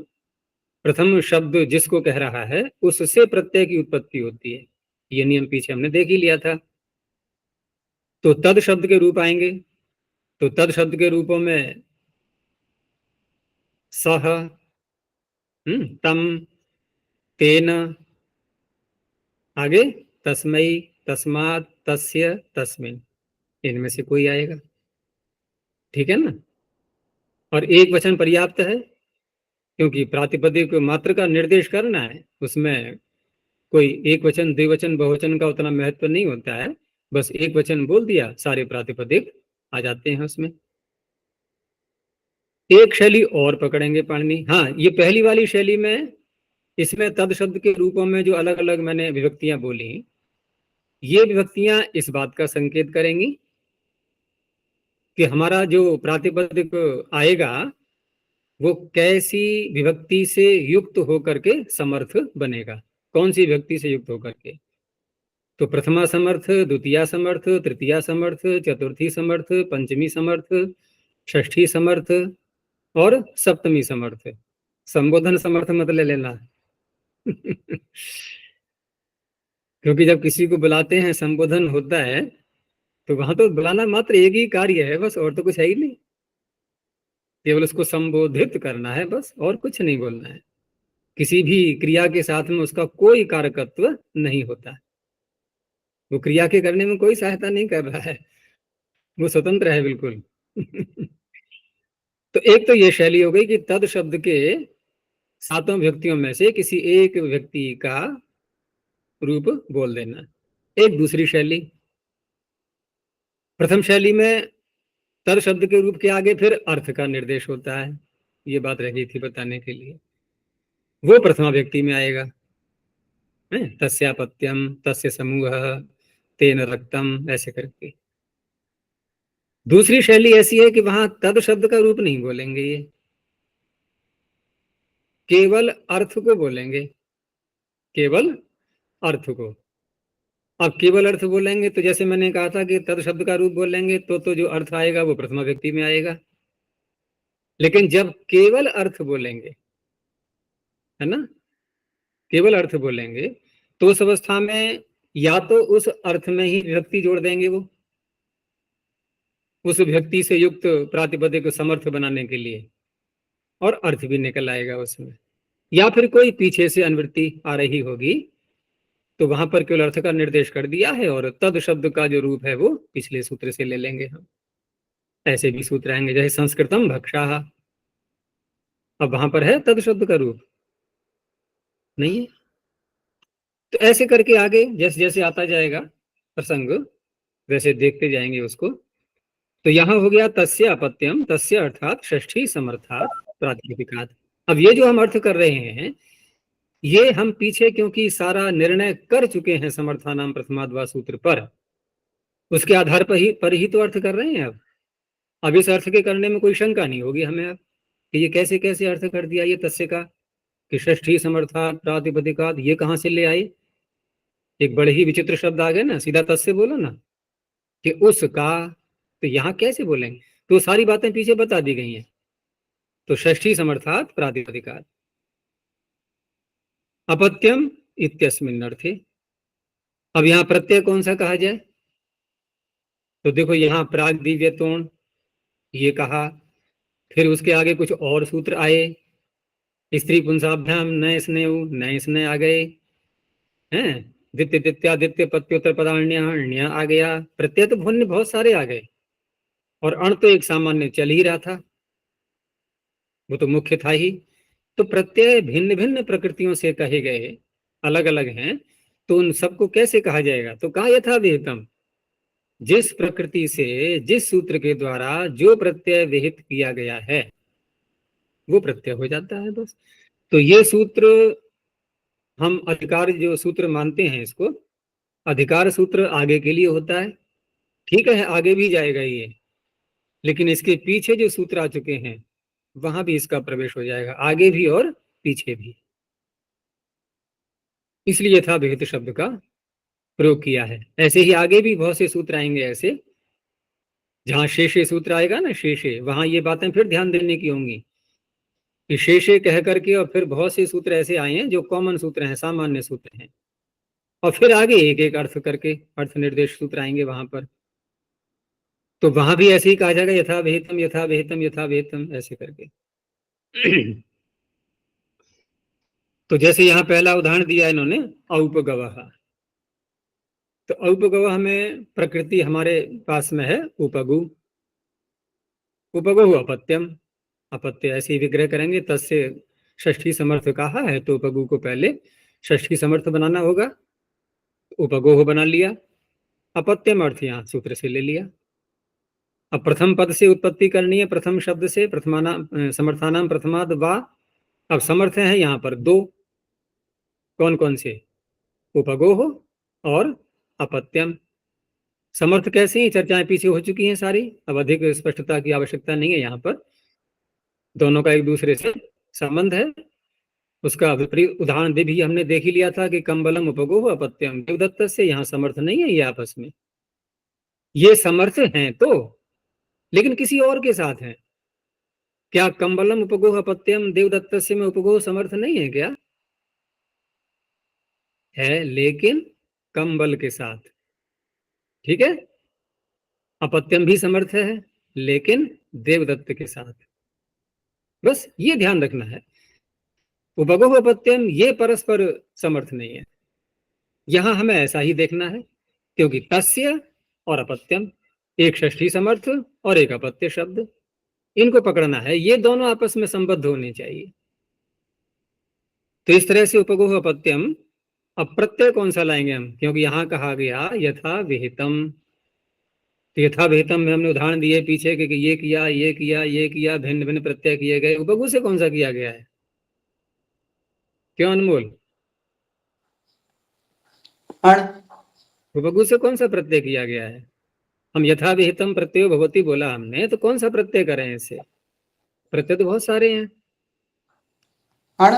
प्रथम शब्द जिसको कह रहा है उससे प्रत्यय की उत्पत्ति होती है। ये नियम पीछे हमने देख ही लिया था। तो तद शब्द के रूप आएंगे, तो तद शब्द के रूपों में सह, तम, तेन, आगे तस्मै, तस्मात्, तस्य, तस्मिन्, इनमें से कोई आएगा। ठीक है ना। और एक वचन पर्याप्त है, क्योंकि प्रातिपदिक मात्र का निर्देश करना है, उसमें कोई एक वचन द्विवचन बहुवचन का उतना महत्व नहीं होता है। बस एक वचन बोल दिया, सारे प्रातिपदिक आ जाते हैं उसमें। एक शैली और पकड़ेंगे पाणिनि। हाँ, ये पहली वाली शैली में, इसमें तद शब्द के रूपों में जो अलग अलग मैंने विभक्तियां बोली, ये विभक्तियां इस बात का संकेत करेंगी कि हमारा जो प्रातिपदिक आएगा वो कैसी विभक्ति से युक्त होकर के समर्थ बनेगा, कौन सी विभक्ति से युक्त होकर के। तो प्रथमा समर्थ, द्वितीया समर्थ, तृतीया समर्थ, चतुर्थी समर्थ, पंचमी समर्थ, षष्ठी समर्थ और सप्तमी समर्थ। संबोधन समर्थ मत ले लेना क्योंकि जब किसी को बुलाते हैं संबोधन होता है तो वहां तो बुलाना मात्र एक ही कार्य है बस, और तो कुछ है ही नहीं। केवल उसको संबोधित करना है बस, और कुछ नहीं बोलना है। किसी भी क्रिया के साथ में उसका कोई कारकत्व नहीं होता, वो क्रिया के करने में कोई सहायता नहीं कर रहा है, वो स्वतंत्र है बिल्कुल तो एक तो ये शैली हो गई कि तद शब्द के सातों व्यक्तियों में से किसी एक व्यक्ति का रूप बोल देना। एक दूसरी शैली, प्रथम शैली में तद शब्द के रूप के आगे फिर अर्थ का निर्देश होता है, ये बात रह गई थी बताने के लिए। वो प्रथमा व्यक्ति में आएगा, तस्यापत्यम, तस्य समूह, तेन रक्तम, ऐसे करके। दूसरी शैली ऐसी है कि वहां तद शब्द का रूप नहीं बोलेंगे, ये केवल अर्थ को बोलेंगे, केवल अर्थ को। अब केवल अर्थ बोलेंगे तो जैसे मैंने कहा था कि तद शब्द का रूप बोलेंगे तो जो अर्थ आएगा वो प्रथमा व्यक्ति में आएगा। लेकिन जब केवल अर्थ बोलेंगे, है ना, केवल अर्थ बोलेंगे तो उस अवस्था में या तो उस अर्थ में ही विभक्ति जोड़ देंगे वो, उस विभक्ति से युक्त प्रातिपदिक को समर्थ बनाने के लिए, और अर्थ भी निकल आएगा उसमें। या फिर कोई पीछे से अनुवृत्ति आ रही होगी तो वहां पर केवल अर्थ का निर्देश कर दिया है और तद शब्द का जो रूप है वो पिछले सूत्र से ले लेंगे हम। ऐसे भी सूत्र आएंगे, जैसे संस्कृतम भक्षाः, अब वहां पर है तद शब्द का रूप नहीं है। तो ऐसे करके आगे जैसे जैसे आता जाएगा प्रसंग वैसे देखते जाएंगे उसको। तो यहां हो गया तस्य अपत्यम, तस्य अर्थात षष्ठी समर्थात प्रातिपदिकात्। अब ये जो हम अर्थ कर रहे हैं ये हम पीछे क्योंकि सारा निर्णय कर चुके हैं समर्थानाम प्रथमाद्वा सूत्र पर, उसके आधार पर ही तो अर्थ कर रहे हैं। अब इस अर्थ के करने में कोई शंका नहीं होगी हमें अब कि ये कैसे कैसे अर्थ कर दिया ये तस्य का, कि षष्ठी समर्थात प्रातिपदिकात्, ये कहाँ से ले आए। एक बड़े ही विचित्र शब्द आ गए ना, सीधा तस्य बोलो ना कि उसका, तो यहाँ कैसे बोलेंगे। तो सारी बातें पीछे बता दी गई हैं। तो षष्ठी समर्थात प्रातिपदिकात्, अपत्यम इत्यस्मिन् अर्थे। अब यहाँ प्रत्यय कौन सा कहा जाए, तो देखो यहाँ प्राग दिव्यतोण ये कहा, फिर उसके आगे कुछ और सूत्र आए, स्त्री पुंसाभ्याम नए स्नेह आ गए हैं, द्वितीय द्वित्यादित्य पत्योत्तर पदान्य आ गया, प्रत्यय तो बहुत सारे आ गए। और अण तो एक सामान्य चल ही रहा था, वो तो मुख्य था ही। तो प्रत्यय भिन्न भिन्न प्रकृतियों से कहे गए, अलग अलग हैं, तो उन सबको कैसे कहा जाएगा? तो कहा यथा विहितम, जिस प्रकृति से, जिस सूत्र के द्वारा जो प्रत्यय विहित किया गया है वो प्रत्यय हो जाता है बस। तो ये सूत्र हम अधिकार जो सूत्र मानते हैं, इसको अधिकार सूत्र आगे के लिए होता है, ठीक है, आगे भी जाएगा ये, लेकिन इसके पीछे जो सूत्र आ चुके हैं वहां भी इसका प्रवेश हो जाएगा, आगे भी और पीछे भी। इसलिए यथा विहित शब्द का प्रयोग किया है। ऐसे ही आगे भी बहुत से सूत्र आएंगे ऐसे, जहां शेषे सूत्र आएगा ना, शेषे, वहां ये बातें फिर ध्यान देने की होंगी कि शेषे कह करके, और फिर बहुत से सूत्र ऐसे आए हैं जो कॉमन सूत्र हैं, सामान्य सूत्र हैं, और फिर आगे एक एक अर्थ करके अर्थ निर्देश सूत्र आएंगे वहां पर। तो वहां भी ऐसे ही कहा जाएगा यथा विहितम यथा विहितम यथा विहितम ऐसे करके। तो जैसे यहाँ पहला उदाहरण दिया इन्होंने, औपगवः। तो औपगवः में प्रकृति हमारे पास में है उपगु, उपगु अपत्यम, अपत्य ऐसे ही विग्रह करेंगे, तस्य षष्ठी समर्थ कहा है तो उपगु को पहले षष्ठी समर्थ बनाना होगा, उपगोह बना लिया, अपत्यम अर्थ यहाँ सूत्र से ले लिया। अब प्रथम पद से उत्पत्ति करनी है, प्रथम शब्द से, प्रथमाना समर्थानाम प्रथमाद वा। अब समर्थ है यहाँ पर दो, कौन कौन से? उपगोह और अपत्यम। समर्थ कैसे? ही चर्चाएं पीछे हो चुकी हैं सारी, अब अधिक स्पष्टता की आवश्यकता नहीं है यहाँ पर, दोनों का एक दूसरे से संबंध है। उसका विपरीत उदाहरण भी हमने देख ही लिया था कि कंबलम उपगोह अपत्यम, देवदत्त से यहाँ समर्थ नहीं है ये आपस में, ये समर्थ हैं तो, लेकिन किसी और के साथ हैं। क्या कंबलम उपगोह अपत्यम देवदत्त से में उपगोह समर्थ नहीं है क्या? है, लेकिन कंबल के साथ, ठीक है। अपत्यम भी समर्थ है, लेकिन देवदत्त के साथ, बस ये ध्यान रखना है। उपगोह अपत्यम ये परस्पर समर्थ नहीं है, यहां हमें ऐसा ही देखना है, क्योंकि तस्य और अपत्यम, एक षष्ठी समर्थ और एक अपत्य शब्द, इनको पकड़ना है, ये दोनों आपस में संबद्ध होने चाहिए। तो इस तरह से उपगोह अपत्यम। अब प्रत्यय कौन सा लाएंगे हम, क्योंकि यहां कहा गया यथा विहितम, तो यथा विहितम में हमने उदाहरण दिए पीछे कि ये किया ये किया ये किया, भिन्न भिन्न प्रत्यय किए गए, उपगु से कौन सा किया गया है? क्यों अनमोल? अण। उपगु से कौन सा प्रत्यय किया गया है? हम यथा विहितम प्रत्यय भगवती बोला हमने, तो कौन सा प्रत्यय करें इससे? प्रत्यय तो बहुत सारे हैं। अण।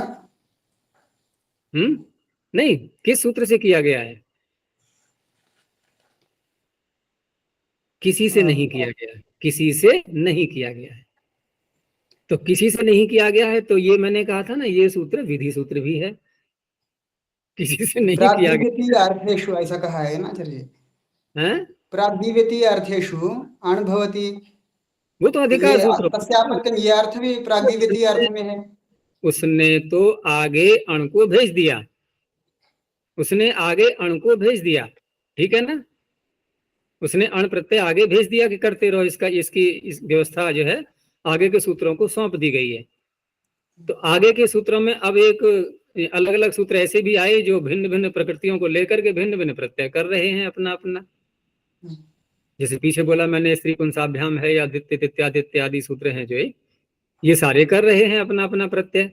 नहीं, किस सूत्र से किया गया है? किसी से नहीं किया गया है, किसी से नहीं किया गया है। तो किसी से नहीं किया गया है, तो ये मैंने कहा था ना, ये सूत्र विधि सूत्र भी है, किसी से नहीं किया गया प्राग्दिव्यतीय अर्थेषु ऐसा कहा है ना आचार्य? है। प्राग्दिव्यतीय अर्थेषु अण भवति, वो तो तो ये अधिकार सूत्र, तस्यापत्यम ये अर्थ भी प्राग्दिव्यतीय अर्थ में है। उसने तो आगे अण को भेज दिया, उसने आगे अण को भेज दिया, ठीक है ना, उसने अण प्रत्यय आगे भेज दिया कि करते रहो, इसका इसकी इस व्यवस्था जो है आगे के सूत्रों को सौंप दी गई है। तो आगे के सूत्रों में अब एक अलग अलग सूत्र ऐसे भी आए जो भिन्न भिन्न प्रकृतियों को लेकर के भिन्न भिन्न प्रत्यय कर रहे हैं अपना अपना। जैसे पीछे बोला मैंने, स्त्री पुंसाभ्याम है या दित्य तित्यादित्य आदि सूत्र हैं जो ये सारे कर रहे हैं अपना अपना प्रत्यय।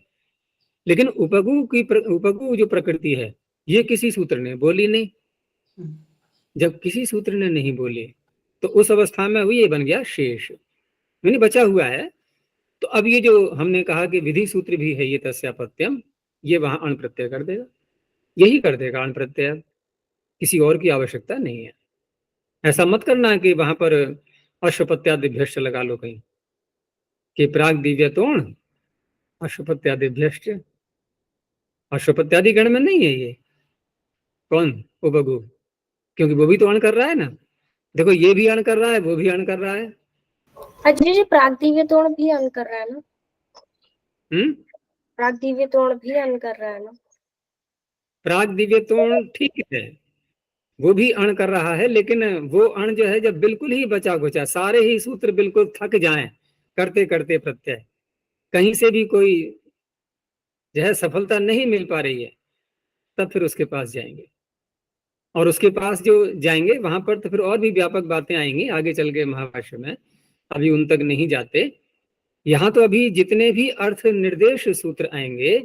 लेकिन उपगु जो प्रकृति है ये किसी सूत्र ने बोली नहीं। जब किसी सूत्र ने नहीं बोली तो उस अवस्था में ये बन गया शेष, यानी बचा हुआ है। तो अब ये जो हमने कहा कि विधि सूत्र भी है ये तस्यापत्यम, ये वहां अण प्रत्यय कर देगा, यही कर देगा अण प्रत्यय, किसी और की आवश्यकता नहीं है। ऐसा मत करना कि वहां पर अश्वपत्यादिभ्यश्च लगा लो कहीं कि प्राग दिव्यतोण अश्वपत्यादिभ्यश्च, अश्वपत्यादि गण में नहीं है ये। कौन? उपगु, क्योंकि वो भी तो अण कर रहा है ना, देखो ये भी अण कर रहा है, वो भी अण कर रहा है। अजय जी प्राग्दिव्यतोण भी अन कर रहा है ना? प्राग्दिव्यतोण भी अन कर रहा है ना? प्राग दिव्यतोण ठीक है, वो भी अण कर रहा है, लेकिन वो अण जो है जब बिल्कुल ही बचा खुचा, सारे ही सूत्र बिल्कुल थक जाएं करते करते प्रत्यय, कहीं से भी कोई जो है सफलता नहीं मिल पा रही है, तब फिर उसके पास जाएंगे। और उसके पास जो जाएंगे वहां पर तो फिर और भी व्यापक बातें आएंगी आगे चल के महाभाष्य में, अभी उन तक नहीं जाते। यहाँ तो अभी जितने भी अर्थ निर्देश सूत्र आएंगे,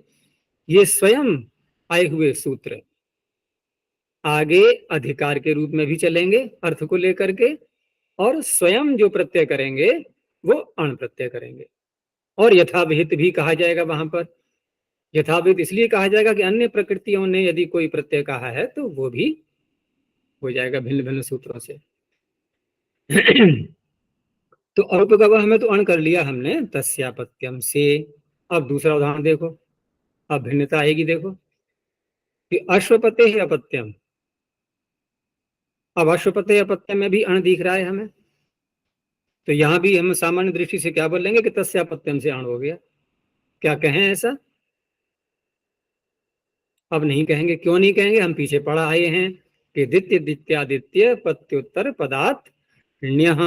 ये स्वयं आए हुए सूत्र आगे अधिकार के रूप में भी चलेंगे अर्थ को लेकर के, और स्वयं जो प्रत्यय करेंगे वो अण प्रत्यय करेंगे। और यथाविहित भी कहा जाएगा वहां पर। यथाविहित इसलिए कहा जाएगा कि अन्य प्रकृतियों ने यदि कोई प्रत्यय कहा है तो वो भी हो जाएगा भिन्न भिन्न सूत्रों से। तो औपगवः में तो अण कर लिया हमने तस्यापत्यम से। अब दूसरा उदाहरण देखो, अब भिन्नता आएगी देखो कि अश्वपते है अपत्यम। अब अश्वपते अपत्यम में भी अण दिख रहा है हमें, तो यहां भी हम सामान्य दृष्टि से क्या बोलेंगे कि तस्यापत्यम से अण हो गया। क्या कहें ऐसा? अब नहीं कहेंगे। क्यों नहीं कहेंगे? हम पीछे पढ़ा आए हैं कि द्वितीय द्वितीयादित्य पत्युत्तर पदार्थ ण्यः,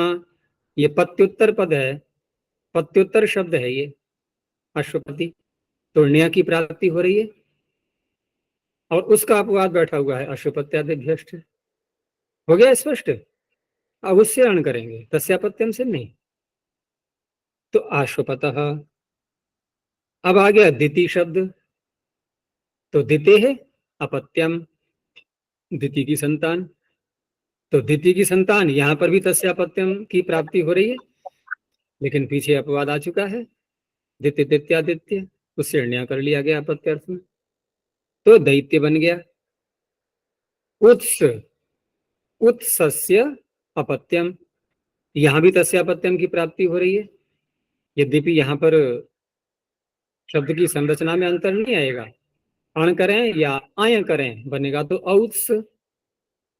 ये पत्युत्तर पद है, पत्युत्तर शब्द है ये अश्वपति, तो ण्य की प्राप्ति हो रही है और उसका अपवाद बैठा हुआ है अश्वपत्यादिभ्यष्ट। हो गया स्पष्ट? अब उससे अण करेंगे, तस्यापत्यम से नहीं। तो आश्वपतः। अब आ गया द्वितीय शब्द, तो द्वितीय है अपत्यम, द्वितीय की संतान। तो द्वितीय की संतान यहां पर भी तस्यापत्यम की प्राप्ति हो रही है, लेकिन पीछे अपवाद आ चुका है द्वितीय द्वितीयादित्य, उससे ण्य कर लिया गया अपत्य अर्थ में, तो दैत्य बन गया। उत्स, उत्सस्य अपत्यम, यहां भी तस्यापत्यम की प्राप्ति हो रही है। यद्यपि यहां पर शब्द की संरचना में अंतर नहीं आएगा, अण करें या आय करें बनेगा तो औत्स,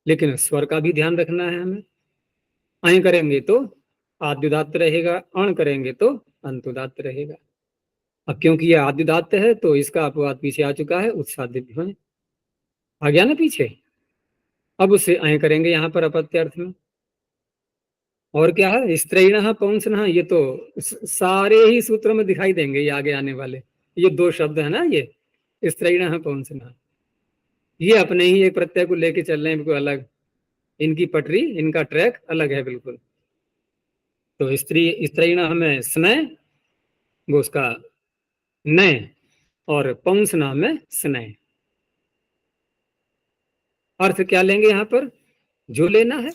लेकिन स्वर का भी ध्यान रखना है हमें। आय करेंगे तो आद्युदात्त रहेगा, अण करेंगे तो अंतुदात्त रहेगा। अब क्योंकि यह आद्युदात्त है तो इसका अपवाद पीछे आ चुका है, उत्सादित में आ गया ना पीछे। अब उसे आय करेंगे यहां पर अपत्य अर्थ में। और क्या है? स्त्रैणः पौंसनः, ये तो सारे ही सूत्रों में दिखाई देंगे ये आगे आने वाले, ये दो शब्द है ना, ये स्त्रैणः पौंसनः, ये अपने ही एक प्रत्यय को लेके चल रहे हैं बिल्कुल अलग, इनकी पटरी, इनका ट्रैक अलग है बिल्कुल। तो स्त्री, स्त्रैणः में स्नेह, वो उसका नय, और पौंसनः में स्नेह। अर्थ क्या लेंगे यहाँ पर? जो लेना है।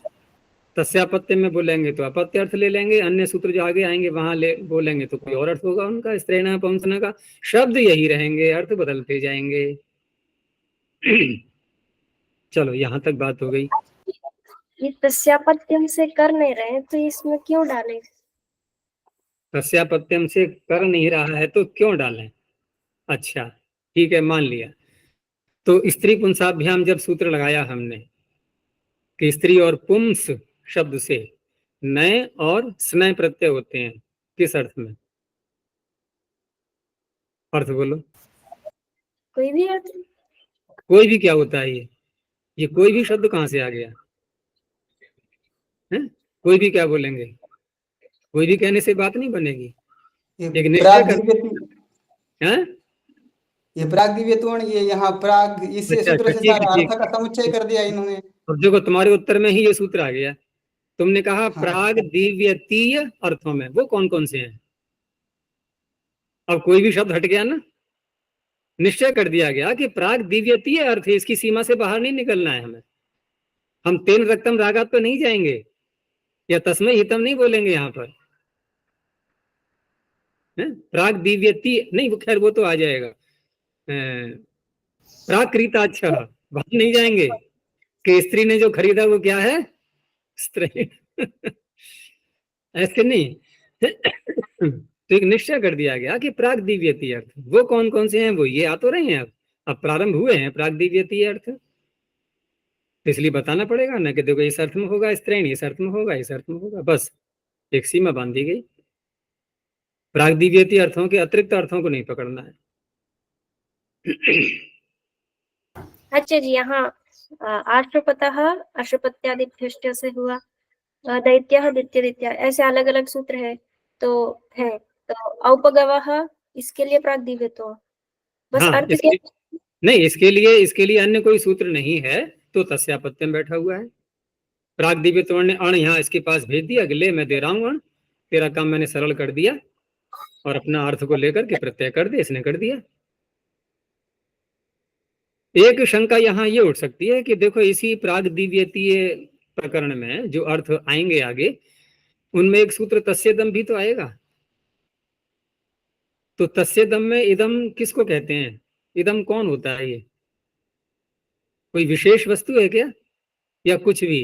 तस्यापत्य में बोलेंगे तो अपत्य अर्थ ले लेंगे, अन्य सूत्र जो आगे आएंगे वहां ले बोलेंगे तो कोई और अर्थ होगा उनका। स्त्रैणः पौंसनः का शब्द यही रहेंगे, अर्थ बदलते जाएंगे। चलो यहां तक बात हो गई। ये तस्यापत्यम से कर नहीं रहे तो इसमें क्यों डालें? तस्यापत्यम से कर नहीं रहा है तो क्यों डालें? अच्छा ठीक है, मान लिया। तो स्त्री पुंसाभ्याम जब सूत्र लगाया हमने कि स्त्री और पुंस शब्द से नय और स्नय प्रत्यय होते हैं, किस अर्थ में? अर्थ बोलो। कोई भी अर्थ? कोई भी क्या होता है ये कोई भी शब्द कहां से आ गया है? कोई भी क्या बोलेंगे? कोई भी कहने से बात नहीं बनेगी, एक निश्चय कर हैं? ये प्राग दिव्यत्वण, ये यहाँ प्राग इस अच्छा सूत्र अच्छा, से ठीक सारा है अर्थ का समुच्चय कर दिया इन्होंने। अब देखो तुम्हारे उत्तर में ही ये सूत्र आ गया। तुमने कहा हाँ। प्राग दिव्यतीय अर्थों में, वो कौन कौन से हैं? अब कोई भी शब्द हट गया ना, निश्चय कर दिया गया कि प्राग दिव्यतीय अर्थ है, इसकी सीमा से बाहर नहीं निकलना है हमें। हम तेन रक्तम रागात पे नहीं जाएंगे या तस्मै हितम नहीं बोलेंगे यहाँ पर। प्राग दिव्यतीय नहीं, वो खैर वो तो आ जाएगा। प्राकृताच्छा, वहां नहीं जाएंगे कि स्त्री ने जो खरीदा वो क्या है? स्त्री। ऐसे नहीं। तो एक निश्चय कर दिया गया कि प्राग दिव्यतीय अर्थ वो कौन कौन से हैं, वो ये आ तो रहे हैं, अब प्रारंभ हुए हैं प्राग दिव्यतीय अर्थ, तो इसलिए बताना पड़ेगा ना कि देखो इस अर्थ में होगा स्त्रैण, इस अर्थ में होगा, इस अर्थ में होगा, बस एक सीमा बांधी गई। प्राग दिव्यतीय अर्थों के अतिरिक्त अर्थों को नहीं पकड़ना है। अच्छा जी, यहाँ आश्रपतः आश्रपत्यादिभ्यश्च से हुआ, दैत्यः दित्य ऐसे अलग अलग सूत्र है तो औपगवः इसके लिए प्राग्दिव्य तो बस हाँ, अर्थ के नहीं, इसके लिए अन्य कोई सूत्र नहीं है, तो तस्यापत्यम बैठा हुआ है। प्राग्दिव्यत्व ने अण यहाँ इसके पास भेज दिया, अगले मैं दे रहा हूँ अण, तेरा काम मैंने सरल कर दिया और अपना अर्थ को लेकर के प्रत्यय कर दे, इसने कर दिया। एक शंका यहाँ ये उठ सकती है कि देखो इसी प्राग्दिव्यतीय प्रकरण में जो अर्थ आएंगे आगे, उनमें एक सूत्र तस्येदम भी तो आएगा। तो तस्येदम में इदम किसको कहते हैं? इदम कौन होता है? ये कोई विशेष वस्तु है क्या, या कुछ भी?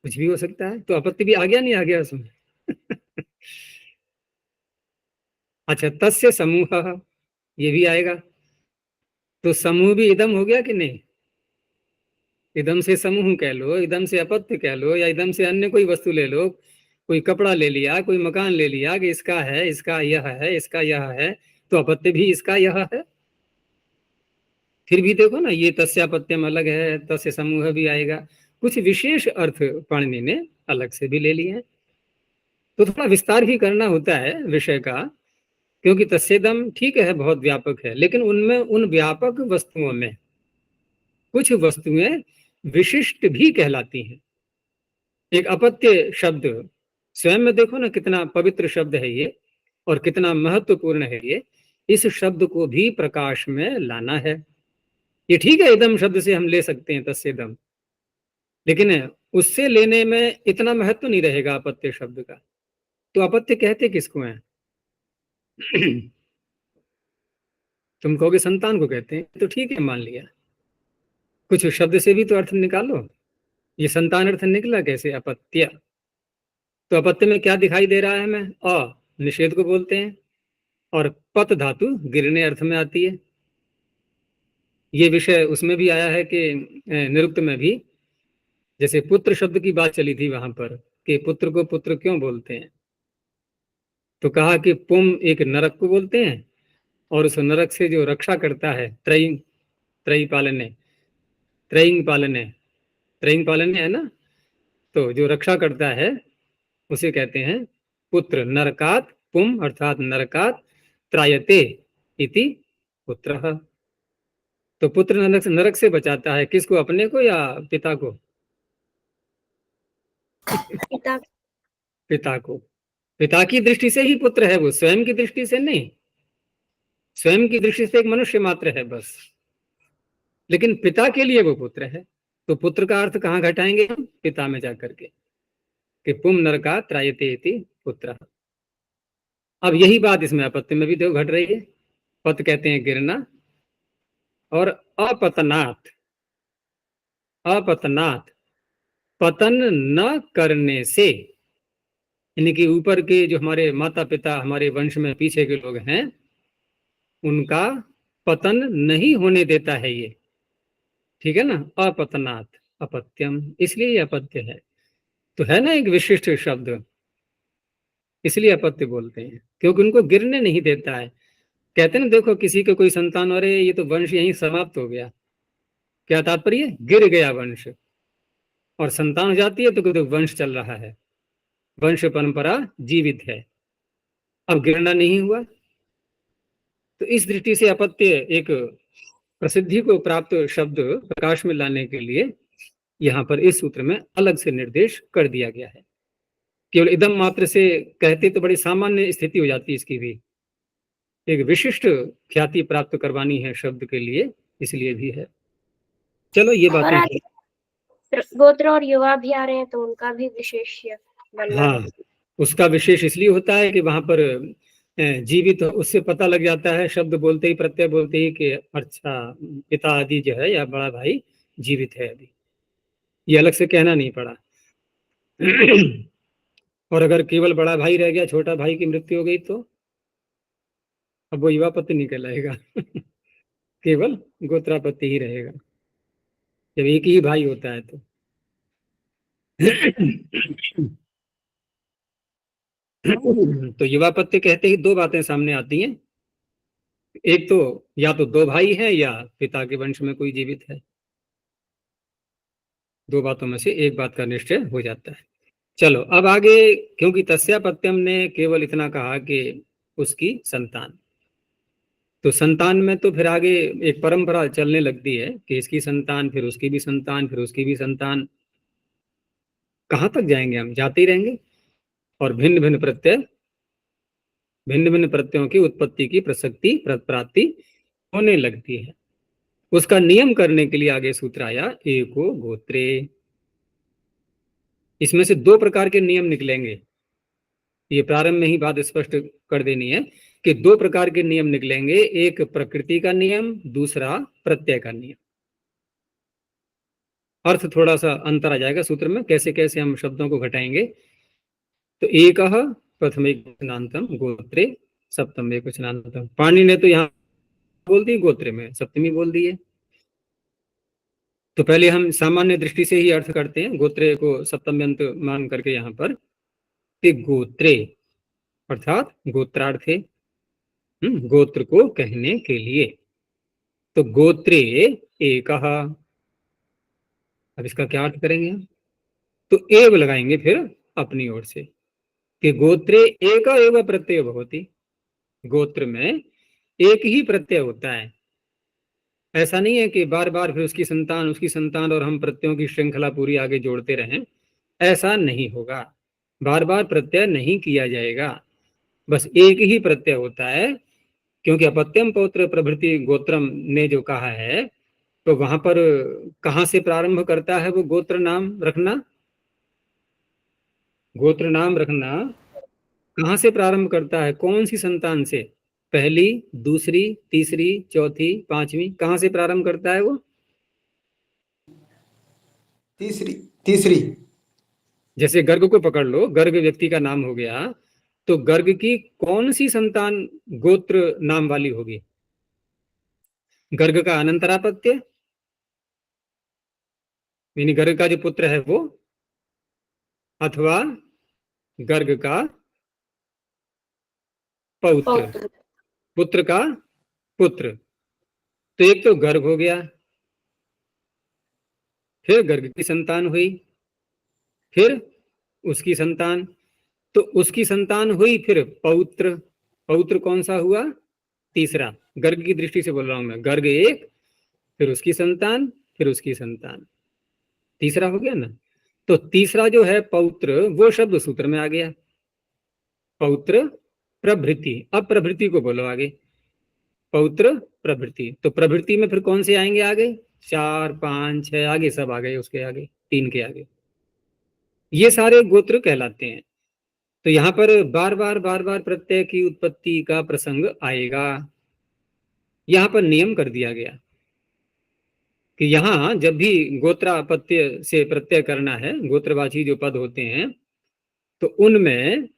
कुछ भी हो सकता है, तो आपत्ति भी आ गया, नहीं आ गया उसमें? अच्छा, तस्य समूह, ये भी आएगा, तो समूह भी इदम हो गया कि नहीं? इदम से समूह कह लो, इदम से अपत्य कह लो, या इदम से अन्य कोई वस्तु ले लो, कोई कपड़ा ले लिया, कोई मकान ले लिया कि इसका है, इसका यह है, इसका यह है, तो अपत्य भी इसका यह है। फिर भी देखो ना, ये तस्यापत्यम अलग है, तस्य समूह भी आएगा, कुछ विशेष अर्थ पाणिनि ने अलग से भी ले लिए हैं। तो थोड़ा विस्तार भी करना होता है विषय का, क्योंकि तस्येदम ठीक है, बहुत व्यापक है, लेकिन उनमें उन व्यापक वस्तुओं में कुछ वस्तुएं विशिष्ट भी कहलाती हैं। एक अपत्य शब्द स्वयं में देखो ना कितना पवित्र शब्द है ये, और कितना महत्वपूर्ण है ये। इस शब्द को भी प्रकाश में लाना है। ये ठीक है, इदम शब्द से हम ले सकते हैं तस्येदम, लेकिन उससे लेने में इतना महत्व नहीं रहेगा अपत्य शब्द का। तो अपत्य कहते किसको हैं? तुम कहोगे संतान को कहते हैं, तो ठीक है, मान लिया। कुछ शब्द से भी तो अर्थ निकालो। ये संतान अर्थ निकला कैसे? अपत्य। तो अपत्य में क्या दिखाई दे रहा है हमें? निषेध को बोलते हैं, और पत धातु गिरने अर्थ में आती है। ये विषय उसमें भी आया है कि निरुक्त में भी, जैसे पुत्र शब्द की बात चली थी वहां पर, कि पुत्र को पुत्र क्यों बोलते हैं, तो कहा कि पुम एक नरक को बोलते हैं, और उस नरक से जो रक्षा करता है, त्रयी पालने, त्रयिंग पालने है ना, तो जो रक्षा करता है उसे कहते हैं पुत्र। नरकात पुम अर्थात नरकात त्रायते इति पुत्रः। तो पुत्र नरक से बचाता है, किसको? अपने को या पिता को? पिता पिता को। पिता की दृष्टि से ही पुत्र है वो, स्वयं की दृष्टि से नहीं। स्वयं की दृष्टि से एक मनुष्य मात्र है बस, लेकिन पिता के लिए वो पुत्र है। तो पुत्र का अर्थ कहाँ घटाएंगे हम? पिता में जाकर के, कि पुम नरका त्रायते इति पुत्र। अब यही बात इसमें अपत्य में भी देखो घट रही है। पत कहते हैं गिरना, और अपतनात्, अपतनात् पतन न करने से, यानी कि ऊपर के जो हमारे माता पिता, हमारे वंश में पीछे के लोग हैं, उनका पतन नहीं होने देता है ये, ठीक है ना? अपतनात्, अपत्यम, इसलिए ये अपत्य है। तो है ना एक विशिष्ट शब्द, इसलिए अपत्य बोलते हैं, क्योंकि उनको गिरने नहीं देता है। कहते हैं ना, देखो किसी का कोई संतान, अरे ये तो वंश यहीं समाप्त हो गया, क्या तात्पर्य? गिर गया वंश। और संतान हो जाती है तो कहते वंश चल रहा है, वंश परंपरा जीवित है, अब गिरना नहीं हुआ। तो इस दृष्टि से अपत्य एक प्रसिद्धि को प्राप्त शब्द प्रकाश में लाने के लिए यहाँ पर इस सूत्र में अलग से निर्देश कर दिया गया है। केवल इदम मात्र से कहते तो बड़ी सामान्य स्थिति हो जाती है इसकी भी, एक विशिष्ट ख्याति प्राप्त करवानी है शब्द के लिए, इसलिए भी है। चलो ये और बातें आज गोत्र और युवा भी आ रहे हैं, तो उनका भी विशेष बनना है। हाँ, उसका विशेष इसलिए होता है कि वहां पर जीवित, उससे पता लग जाता है शब्द बोलते ही, प्रत्यय बोलते ही, कि अच्छा पिता आदि जो है या बड़ा भाई जीवित है अभी, ये अलग से कहना नहीं पड़ा। और अगर केवल बड़ा भाई रह गया, छोटा भाई की मृत्यु हो गई, तो अब वो युवापत्ति नहीं कहलाएगा। केवल गोत्रापत्ति ही रहेगा, जब एक ही भाई होता है तो। तो युवापत्ति कहते ही दो बातें सामने आती हैं। एक तो या तो दो भाई हैं या पिता के वंश में कोई जीवित है, दो बातों में से एक बात का निश्चय हो जाता है। चलो अब आगे, क्योंकि तस्यापत्यम ने केवल इतना कहा कि उसकी संतान, तो संतान में तो फिर आगे एक परंपरा चलने लगती है कि इसकी संतान, फिर उसकी भी संतान, फिर उसकी भी संतान। कहाँ तक जाएंगे हम? जाते ही रहेंगे। और भिन्न भिन्न प्रत्यय, भिन्न भिन्न प्रत्ययों की उत्पत्ति की प्रसक्ति प्राप्ति होने लगती है। उसका नियम करने के लिए आगे सूत्र आया एको गोत्रे। इसमें से दो प्रकार के नियम निकलेंगे, ये प्रारंभ में ही बात स्पष्ट कर देनी है कि दो प्रकार के नियम निकलेंगे, एक प्रकृति का नियम, दूसरा प्रत्यय का नियम। अर्थ थोड़ा सा अंतर आ जाएगा सूत्र में, कैसे कैसे हम शब्दों को घटाएंगे। तो एक प्रथम एक वचनांतम गोत्रे सप्तम एक वचनांतम। पाणिनि ने तो यहाँ बोल दी गोत्रे में सप्तमी बोल दी है। तो पहले हम सामान्य दृष्टि से ही अर्थ करते हैं, गोत्रे को सप्तम्यंत मान करके यहाँ पर, कि गोत्रे अर्थात गोत्रार्थे, गोत्र को कहने के लिए। तो गोत्रे एक, अब इसका क्या अर्थ करेंगे हम? तो एव लगाएंगे फिर अपनी ओर से कि गोत्रे एक एव प्रत्यय होती, गोत्र में एक ही प्रत्यय होता है। ऐसा नहीं है कि बार बार फिर उसकी संतान और हम प्रत्ययों की श्रृंखला पूरी आगे जोड़ते रहें, ऐसा नहीं होगा। बार बार प्रत्यय नहीं किया जाएगा, बस एक ही प्रत्यय होता है। क्योंकि अपत्यम पौत्र प्रभृति गोत्रम ने जो कहा है, तो वहां पर कहां से प्रारंभ करता है वो गोत्र नाम रखना? गोत्र नाम रखना कहां से प्रारंभ करता है? कौन सी संतान से? पहली, दूसरी, तीसरी, चौथी, पांचवी, कहां से प्रारंभ करता है वो? तीसरी तीसरी। जैसे गर्ग को पकड़ लो, गर्ग व्यक्ति का नाम हो गया, तो गर्ग की कौन सी संतान गोत्र नाम वाली होगी? गर्ग का अनंतरापत्य, यानी गर्ग का जो पुत्र है वो, अथवा गर्ग का पौत्र, पुत्र का पुत्र। तो एक तो गर्ग हो गया, फिर गर्ग की संतान हुई, फिर उसकी संतान, तो उसकी संतान हुई फिर पौत्र। पौत्र कौन सा हुआ? तीसरा। गर्ग की दृष्टि से बोल रहा हूं मैं, गर्ग एक, फिर उसकी संतान, फिर उसकी संतान, तीसरा हो गया ना। तो तीसरा जो है पौत्र, वो शब्द सूत्र में आ गया, पौत्र प्रभृति। अब प्रभृति को बोलो आगे, पौत्र प्रभृति। तो प्रभृति में फिर कौन से आएंगे आगे? 4, 5, 6 आगे सब आ गए, उसके आगे 3 के आगे, ये सारे गोत्र कहलाते हैं। तो यहां पर बार बार प्रत्यय की उत्पत्ति का प्रसंग आएगा। यहां पर नियम कर दिया गया कि यहां जब भी गोत्रापत्य से प्रत्यय करना है, गोत्रवाची जो पद होते हैं, तो उनमें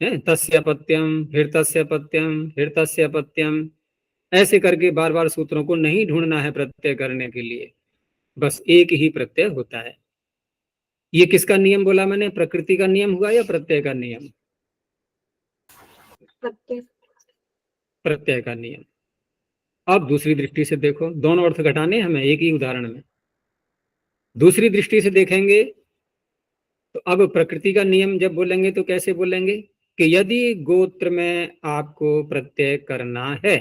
तस्य पत्यम, फिर तस्य पत्यम, फिर तस्य पत्यम, ऐसे करके बार बार सूत्रों को नहीं ढूंढना है प्रत्यय करने के लिए, बस एक ही प्रत्यय होता है। ये किसका नियम बोला मैंने? प्रकृति का नियम हुआ या प्रत्यय का नियम? प्रत्यय का नियम। अब दूसरी दृष्टि से देखो, दोनों अर्थ घटाने हमें एक ही उदाहरण में। दूसरी दृष्टि से देखेंगे तो अब प्रकृति का नियम जब बोलेंगे तो कैसे बोलेंगे कि यदि गोत्र में आपको प्रत्यय करना है,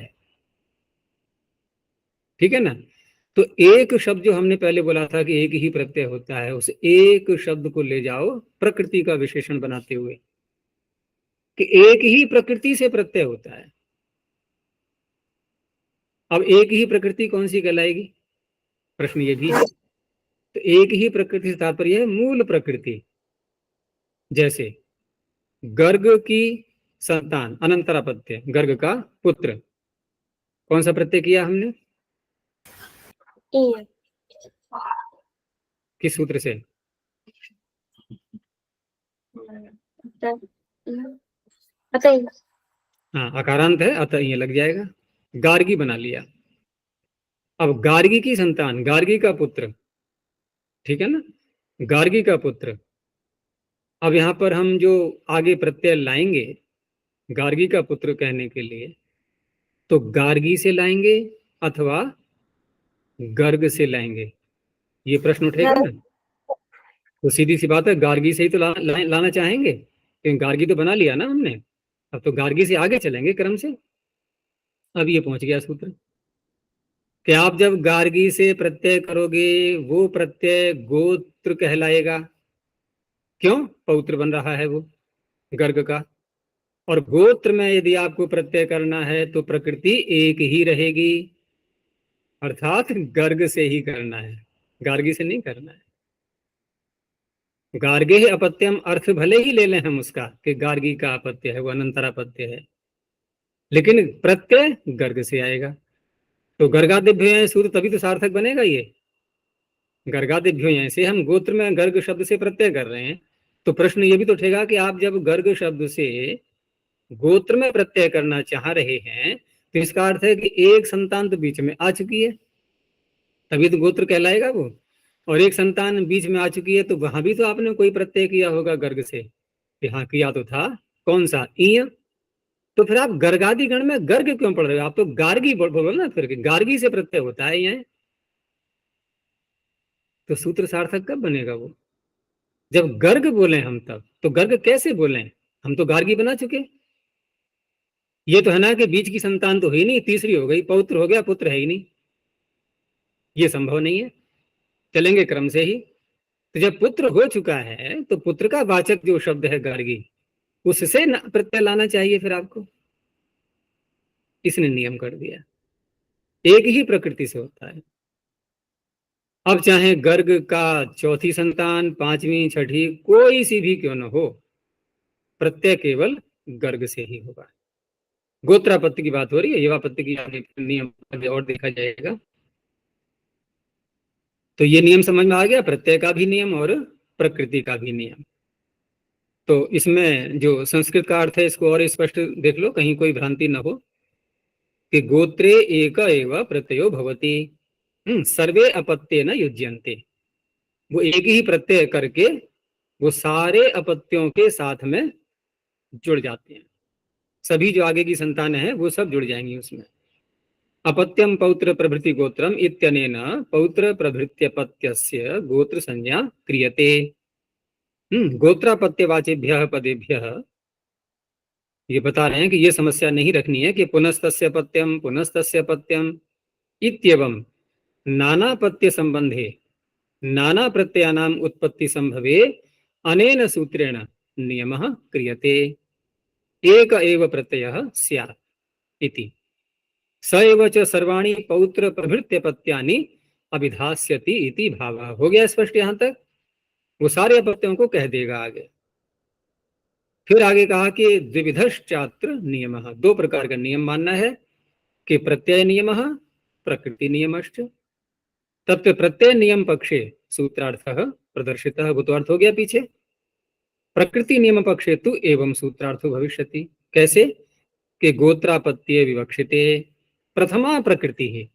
ठीक है ना, तो एक शब्द जो हमने पहले बोला था कि एक ही प्रत्यय होता है, उस एक शब्द को ले जाओ प्रकृति का विशेषण बनाते हुए कि एक ही प्रकृति से प्रत्यय होता है। अब एक ही प्रकृति कौन सी कहलाएगी? प्रश्न ये भी है। तो एक ही प्रकृति से तात्पर्य है मूल प्रकृति। जैसे गर्ग की संतान अनंतरापत्य, गर्ग का पुत्र, कौन सा प्रत्यय किया हमने? किस सूत्र से? हाँ, अकारांत है, अतः ये लग जाएगा, गार्गी बना लिया। अब गार्गी की संतान, गार्गी का पुत्र, ठीक है ना, गार्गी का पुत्र। अब यहां पर हम जो आगे प्रत्यय लाएंगे गार्गी का पुत्र कहने के लिए, तो गार्गी से लाएंगे अथवा गर्ग से लाएंगे, ये प्रश्न उठेगा ना। तो सीधी सी बात है, गार्गी से ही तो लाना चाहेंगे, क्योंकि गार्गी तो बना लिया ना हमने, अब तो गार्गी से आगे चलेंगे क्रम से। अब ये पहुंच गया सूत्र कि आप जब गार्गी से प्रत्यय करोगे वो प्रत्यय गोत्र कहलाएगा। क्यों? पौत्र बन रहा है वो गर्ग का। और गोत्र में यदि आपको प्रत्यय करना है तो प्रकृति एक ही रहेगी, अर्थात गर्ग से ही करना है, गार्गी से नहीं करना है। गार्गे अपत्यम अर्थ भले ही ले लें हम उसका कि गार्गी का अपत्य है, वो अनंतरापत्य है, लेकिन प्रत्यय गर्ग से आएगा। तो गर्गादिभ्यो सूत्र तभी तो सार्थक बनेगा। ये गर्गादिभ्यो से हम गोत्र में गर्ग शब्द से प्रत्यय कर रहे हैं, तो प्रश्न ये भी तो उठेगा कि आप जब गर्ग शब्द से गोत्र में प्रत्यय करना चाह रहे हैं तो इसका अर्थ है कि एक संतान तो बीच में आ चुकी है, तभी तो गोत्र कहलाएगा वो। और एक संतान बीच में आ चुकी है तो वहां भी तो आपने कोई प्रत्यय किया होगा गर्ग से, हाँ किया तो था, कौन सा? ईय। तो फिर आप गर्गादि गण में गर्ग क्यों पढ़ रहे हो? आप तो गार्गी बोलो ना, फिर गार्गी से प्रत्यय होता है यहाँ। तो सूत्र सार्थक कब बनेगा? वो जब गर्ग बोले हम तब। तो गर्ग कैसे बोले? हम तो गार्गी बना चुके। ये तो है ना कि बीच की संतान तो हुई नहीं, तीसरी हो गई, पौत्र हो गया, पुत्र है ही नहीं, ये संभव नहीं है। चलेंगे क्रम से ही। तो जब पुत्र हो चुका है तो पुत्र का वाचक जो शब्द है गार्गी, उससे प्रत्यय लाना चाहिए फिर आपको। इसने नियम कर दिया, एक ही प्रकृति से होता है। अब चाहे गर्ग का चौथी संतान, पांचवी, छठी, कोई सी भी क्यों न हो, प्रत्यय केवल गर्ग से ही होगा। गोत्रापत्ति की बात हो रही है, युवापत्ति की नियम और देखा जाएगा। तो ये नियम समझ में आ गया, प्रत्यय का भी नियम और प्रकृति का भी नियम। तो इसमें जो संस्कृत का अर्थ है इसको और स्पष्ट देख लो, कहीं कोई भ्रांति न हो कि गोत्रे एक एव प्रत्ययो भवति सर्वे अपत्ये न युज्यन्ते। वो एक ही प्रत्यय करके वो सारे अपत्यों के साथ में जुड़ जाते हैं, सभी जो आगे की संतान है वो सब जुड़ जाएंगी उसमें। अपत्यम पौत्र प्रभृति गोत्रम इत्यनेन पौत्र प्रभृत्यपत्यस्य गोत्र संज्ञा क्रियते। गोत्रापत्यवाचिभ्यः पदेभ्यः ये बता रहे हैं कि ये समस्या नहीं रखनी है कि पुनस्तस्य पत्यम इत्येवं नानापत्य संबंधे नाना प्रत्ययानाम उत्पत्ति संभवे अनेन सूत्रेण नियमः क्रियते एक एव प्रत्ययः स्यात् इति स एव च सर्वाणि पौत्र प्रभृत्यपत्यानि अभिधास्यति इति भावः। हो गया स्पष्ट यहां तक? वो सारे अपत्यों को कह देगा आगे। फिर आगे कहा कि द्विविधश्चात्र नियमः, दो प्रकार का नियम मानना है कि प्रत्यय नियमः प्रकृति नियमश्च। तत्र प्रत्यय नियम पक्षे सूत्रार्थः प्रदर्शितः, वो तो अर्थ हो गया पीछे। प्रकृति नियम पक्षे तु एवं सूत्रार्थो भविष्यति। कैसे? कि गोत्रापत्ये विवक्षिते प्रथमा प्रकृति ही।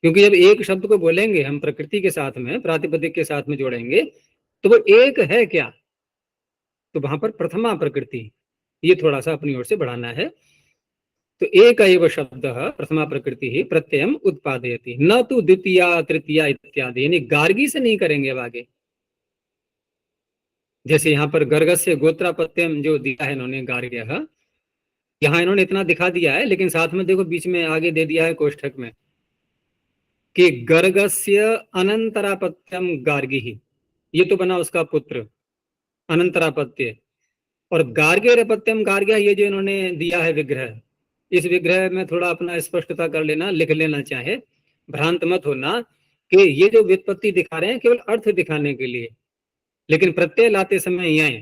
क्योंकि जब एक शब्द को बोलेंगे हम प्रकृति के साथ में, प्रातिपदिक के साथ में जोड़ेंगे, तो वो एक है क्या? तो वहां पर प्रथमा प्रकृति, ये थोड़ा सा अपनी ओर से बढ़ाना है। तो एक एव शब्द प्रथमा प्रकृति ही प्रत्ययम उत्पादयति, न तो द्वितीया तृतीया इत्यादि, यानी गार्गी से नहीं करेंगे अब आगे। जैसे यहाँ पर गर्गस्य गोत्रापत्यम जो दिया है इन्होंने गार्ग्यः, यहाँ इन्होंने इतना दिखा दिया है, लेकिन साथ में देखो बीच में आगे दे दिया है कोष्ठक में कि गर्गस्य अनंतरापत्यम गार्गी ही, ये तो बना उसका पुत्र अनंतरापत्य। और गार्ग्यरपत्यम गार्ग्य, ये जो इन्होंने दिया है विग्रह, इस विग्रह में थोड़ा अपना स्पष्टता कर लेना, लिख लेना, चाहे भ्रांत मत होना कि ये जो व्युत्पत्ति दिखा रहे हैं केवल अर्थ दिखाने के लिए, लेकिन प्रत्यय लाते समय यहाँ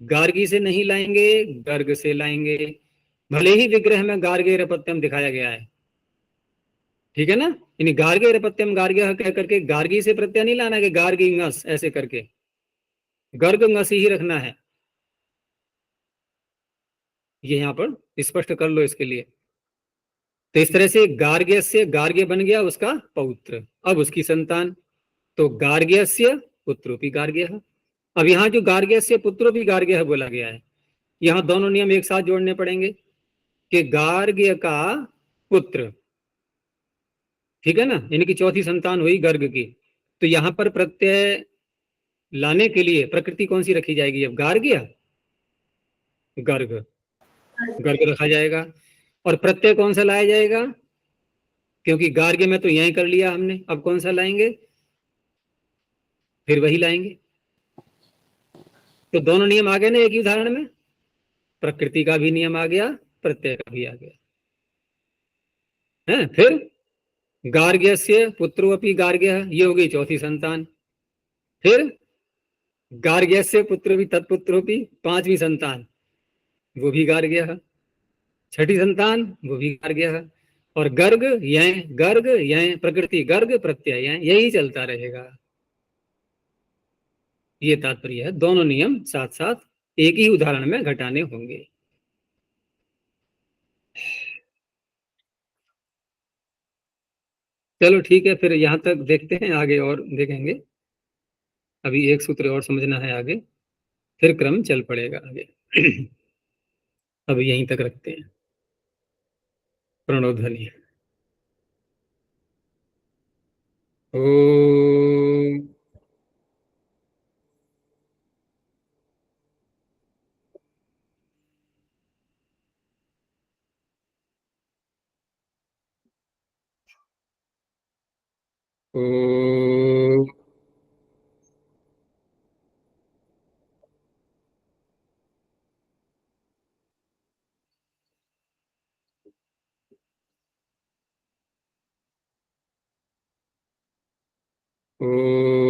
गार्गी से नहीं लाएंगे, गर्ग से लाएंगे। भले ही विग्रह में गार्ग्यरपत्यम दिखाया गया है, ठीक है ना, यानी गार्ग्यरपत्यम गार्ग्य कह करके गार्गी से प्रत्यय नहीं लाना कि गार्गी ngस ऐसे करके, गर्ग ngस ही रखना है। ये यहाँ पर स्पष्ट कर लो इसके लिए। तो इस तरह से गार्ग्य से गार्ग्य बन गया उसका पौत्र, अब उसकी संतान, तो गार्ग्य से पुत्रोपि गार्ग्य। अब यहाँ जो गार्ग्य से पुत्रोपि गार्ग्य बोला गया है, यहाँ दोनों नियम एक साथ जोड़ने पड़ेंगे। कि गार्ग्य का पुत्र, ठीक है ना, यानी कि चौथी संतान हुई गर्ग की। तो यहां पर प्रत्यय लाने के लिए प्रकृति कौन सी रखी जाएगी? अब गार्ग्य, गर्ग, गर्ग रखा जाएगा। और प्रत्यय कौन सा लाया जाएगा? क्योंकि गार्ग्य में तो यही कर लिया हमने, अब कौन सा लाएंगे? फिर वही लाएंगे। तो दोनों नियम आ गए ना एक ही उदाहरण में, प्रकृति का भी नियम आ गया, प्रत्यय का भी आ गया है। फिर गार्ग्यस्य पुत्रोऽपि गार्ग्यः, ये हो गई चौथी संतान। फिर गार्ग्यस्य पुत्रोऽपि तत्पुत्रोऽपि, पांचवी संतान, वो भी गार्ग्यः। छठी संतान, वो भी गार्ग्यः। और गर्ग यह प्रकृति गर्ग प्रत्यय यही चलता रहेगा। ये तात्पर्य है, दोनों नियम साथ साथ एक ही उदाहरण में घटाने होंगे। चलो ठीक है, फिर यहां तक देखते हैं, आगे और देखेंगे। अभी एक सूत्र और समझना है आगे, फिर क्रम चल पड़ेगा आगे। अभी यहीं तक रखते हैं। प्रणव ध्वनि। ओम। ओम। ओम।